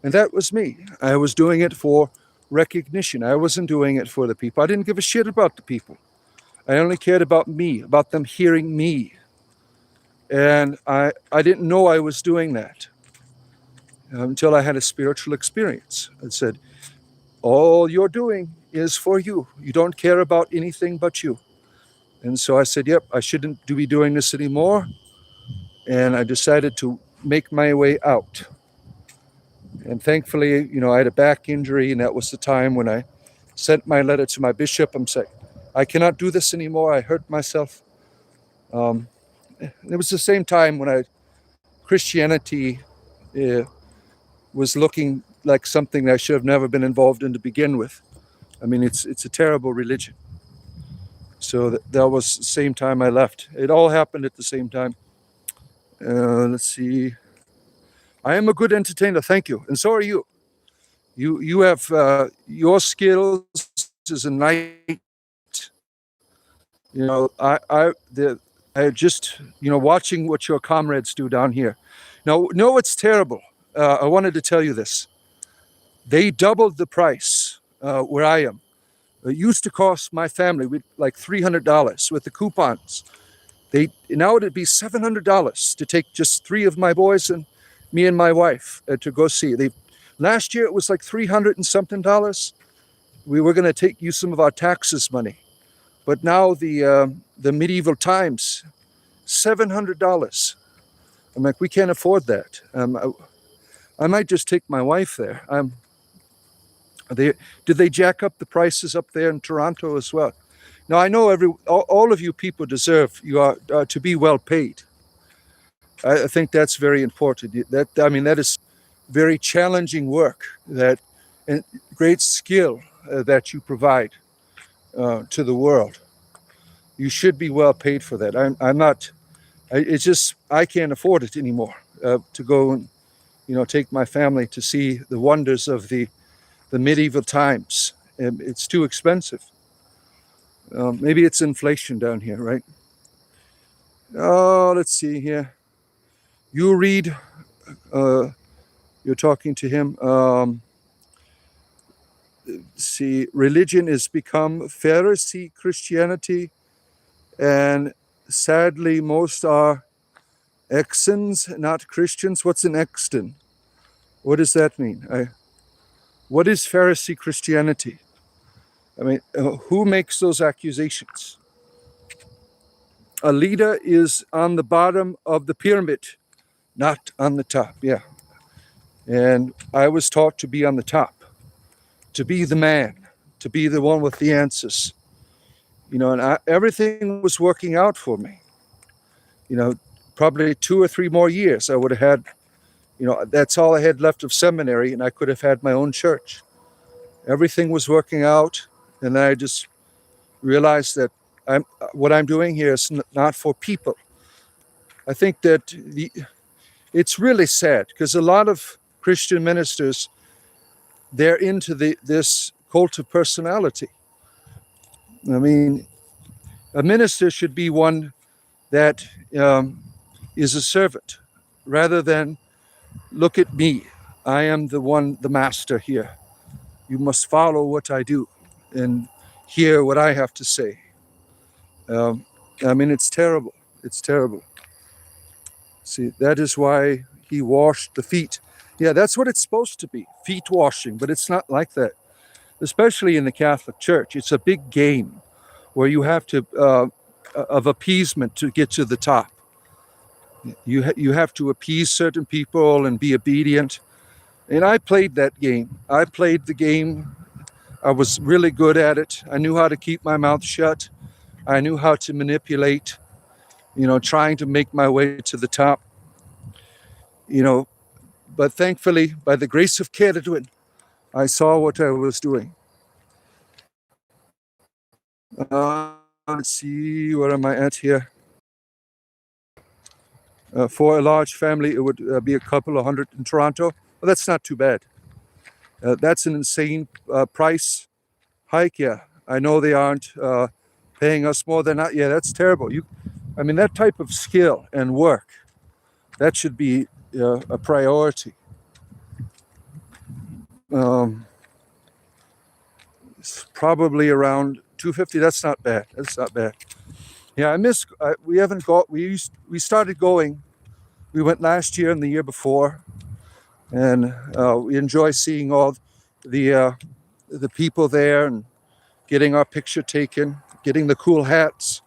And that was me. I was doing it for recognition. I wasn't doing it for the people. I didn't give a shit about the people. I only cared about me, about them hearing me. And I didn't know I was doing that until I had a spiritual experience. I said, all you're doing is for you. You don't care about anything but you. And so I said, yep, I shouldn't be doing this anymore. And I decided to make my way out. And thankfully, I had a back injury, and that was the time when I sent my letter to my bishop. I'm saying, I cannot do this anymore. I hurt myself. It was the same time when Christianity was looking like something that I should have never been involved in to begin with. I mean, it's a terrible religion. So that was the same time I left. It all happened at the same time. Let's see. I am a good entertainer, thank you, and so are you. You have your skills as a knight. I just watching what your comrades do down here. Now, no, it's terrible. I wanted to tell you this. They doubled the price where I am. It used to cost my family like $300 with the coupons. Now it'd be $700 to take just 3 of my boys and me and my wife to go see. Last year it was like $300 and something. We were going to use some of our taxes money, but now the medieval times, $700. I'm like, we can't afford that. I might just take my wife there. Did they jack up the prices up there in Toronto as well? Now I know all of you people deserve to be well paid. I think that's very important. That is very challenging work and great skill that you provide to the world. You should be well paid for that. I'm not. It's just I can't afford it anymore to go and take my family to see the wonders of the medieval times. It's too expensive. Maybe it's inflation down here, right? Oh, let's see here. You read. You're talking to him. See, religion has become Pharisee Christianity, and sadly, most are Exons, not Christians. What's an Exton? What does that mean? What is Pharisee Christianity? I mean, who makes those accusations? A leader is on the bottom of the pyramid, not on the top. Yeah. And I was taught to be on the top, to be the man, to be the one with the answers. And everything was working out for me. Probably 2 or 3 more years, I would have had, that's all I had left of seminary, and I could have had my own church. Everything was working out, and I just realized that what I'm doing here is not for people. I think that it's really sad because a lot of Christian ministers, they're into this cult of personality. I mean, a minister should be one that is a servant rather than look at me. I am the master here. You must follow what I do and hear what I have to say. It's terrible. It's terrible. See, that is why he washed the feet. Yeah, that's what it's supposed to be, feet washing, but it's not like that. Especially in the Catholic Church, it's a big game where you have to, of appeasement to get to the top. You have to appease certain people and be obedient. And I played that game. I played the game. I was really good at it. I knew how to keep my mouth shut. I knew how to manipulate, trying to make my way to the top. But thankfully, by the grace of Cadwin, I saw what I was doing. Let's see, where am I at here? For a large family, it would be a couple of hundred in Toronto. Well, that's not too bad. That's an insane price hike. Yeah, I know they aren't paying us more than that. Yeah, that's terrible. That type of skill and work, that should be a priority. It's probably around $250. That's not bad. That's not bad. Yeah, we haven't got. We started going. We went last year and the year before, and we enjoy seeing all the people there and getting our picture taken, getting the cool hats,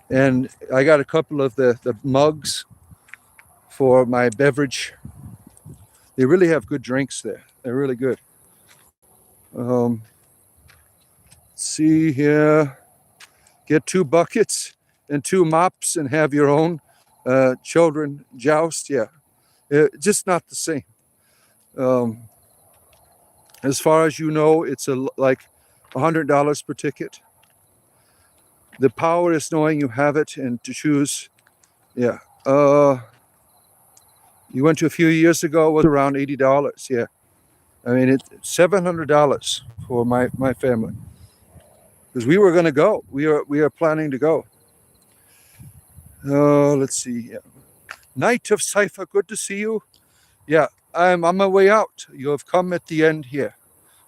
and I got a couple of the mugs for my beverage. They really have good drinks there. They're really good. Let's see here. Get 2 buckets and 2 mops and have your own children joust. Yeah, just not the same. As far as you know, it's like $100 per ticket. The power is knowing you have it and to choose. Yeah. You went to a few years ago, it was around $80. Yeah. It's $700 for my family. Because we were going to go. We are planning to go. Let's see. Yeah. Knight of Cypher, good to see you. Yeah, I'm on my way out. You have come at the end here.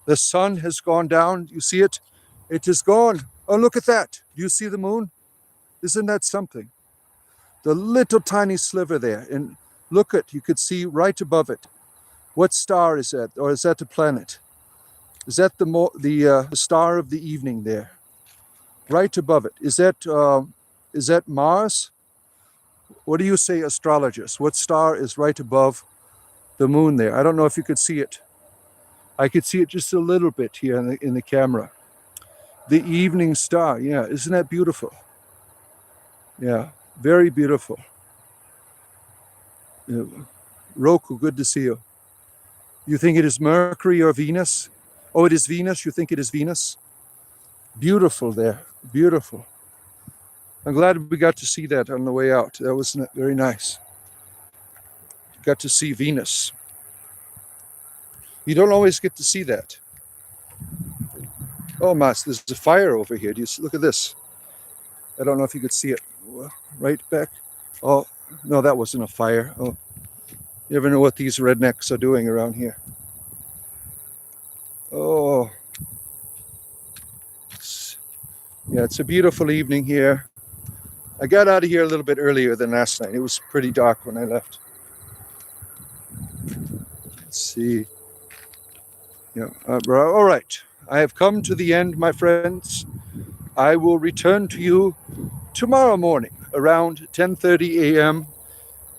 The sun has gone down. You see it? It is gone. Oh, look at that. Do you see the moon? Isn't that something? The little tiny sliver there. And look you could see right above it. What star is that? Or is that a planet? Is that the star of the evening there? Right above it. Is that Mars? What do you say, astrologers? What star is right above the moon there? I don't know if you could see it. I could see it just a little bit here in the camera. The evening star, yeah, isn't that beautiful? Yeah, very beautiful. Yeah. Roku, good to see you. You think it is Mercury or Venus? Oh, it is Venus? You think it is Venus? Beautiful there, beautiful. I'm glad we got to see that on the way out. That was very nice. Got to see Venus. You don't always get to see that. Oh, Mas, there's a fire over here. Look at this? I don't know if you could see it. Right back. Oh, no, that wasn't a fire. Oh, you ever know what these rednecks are doing around here? Oh. Yeah, it's a beautiful evening here. I got out of here a little bit earlier than last night. It was pretty dark when I left. Let's see. Yeah, all right. I have come to the end, my friends. I will return to you tomorrow morning around 10:30 a.m.,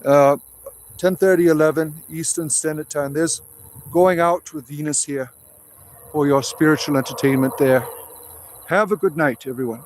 10:30, 11 Eastern Standard Time. There's going out with Venus here for your spiritual entertainment there. Have a good night, everyone.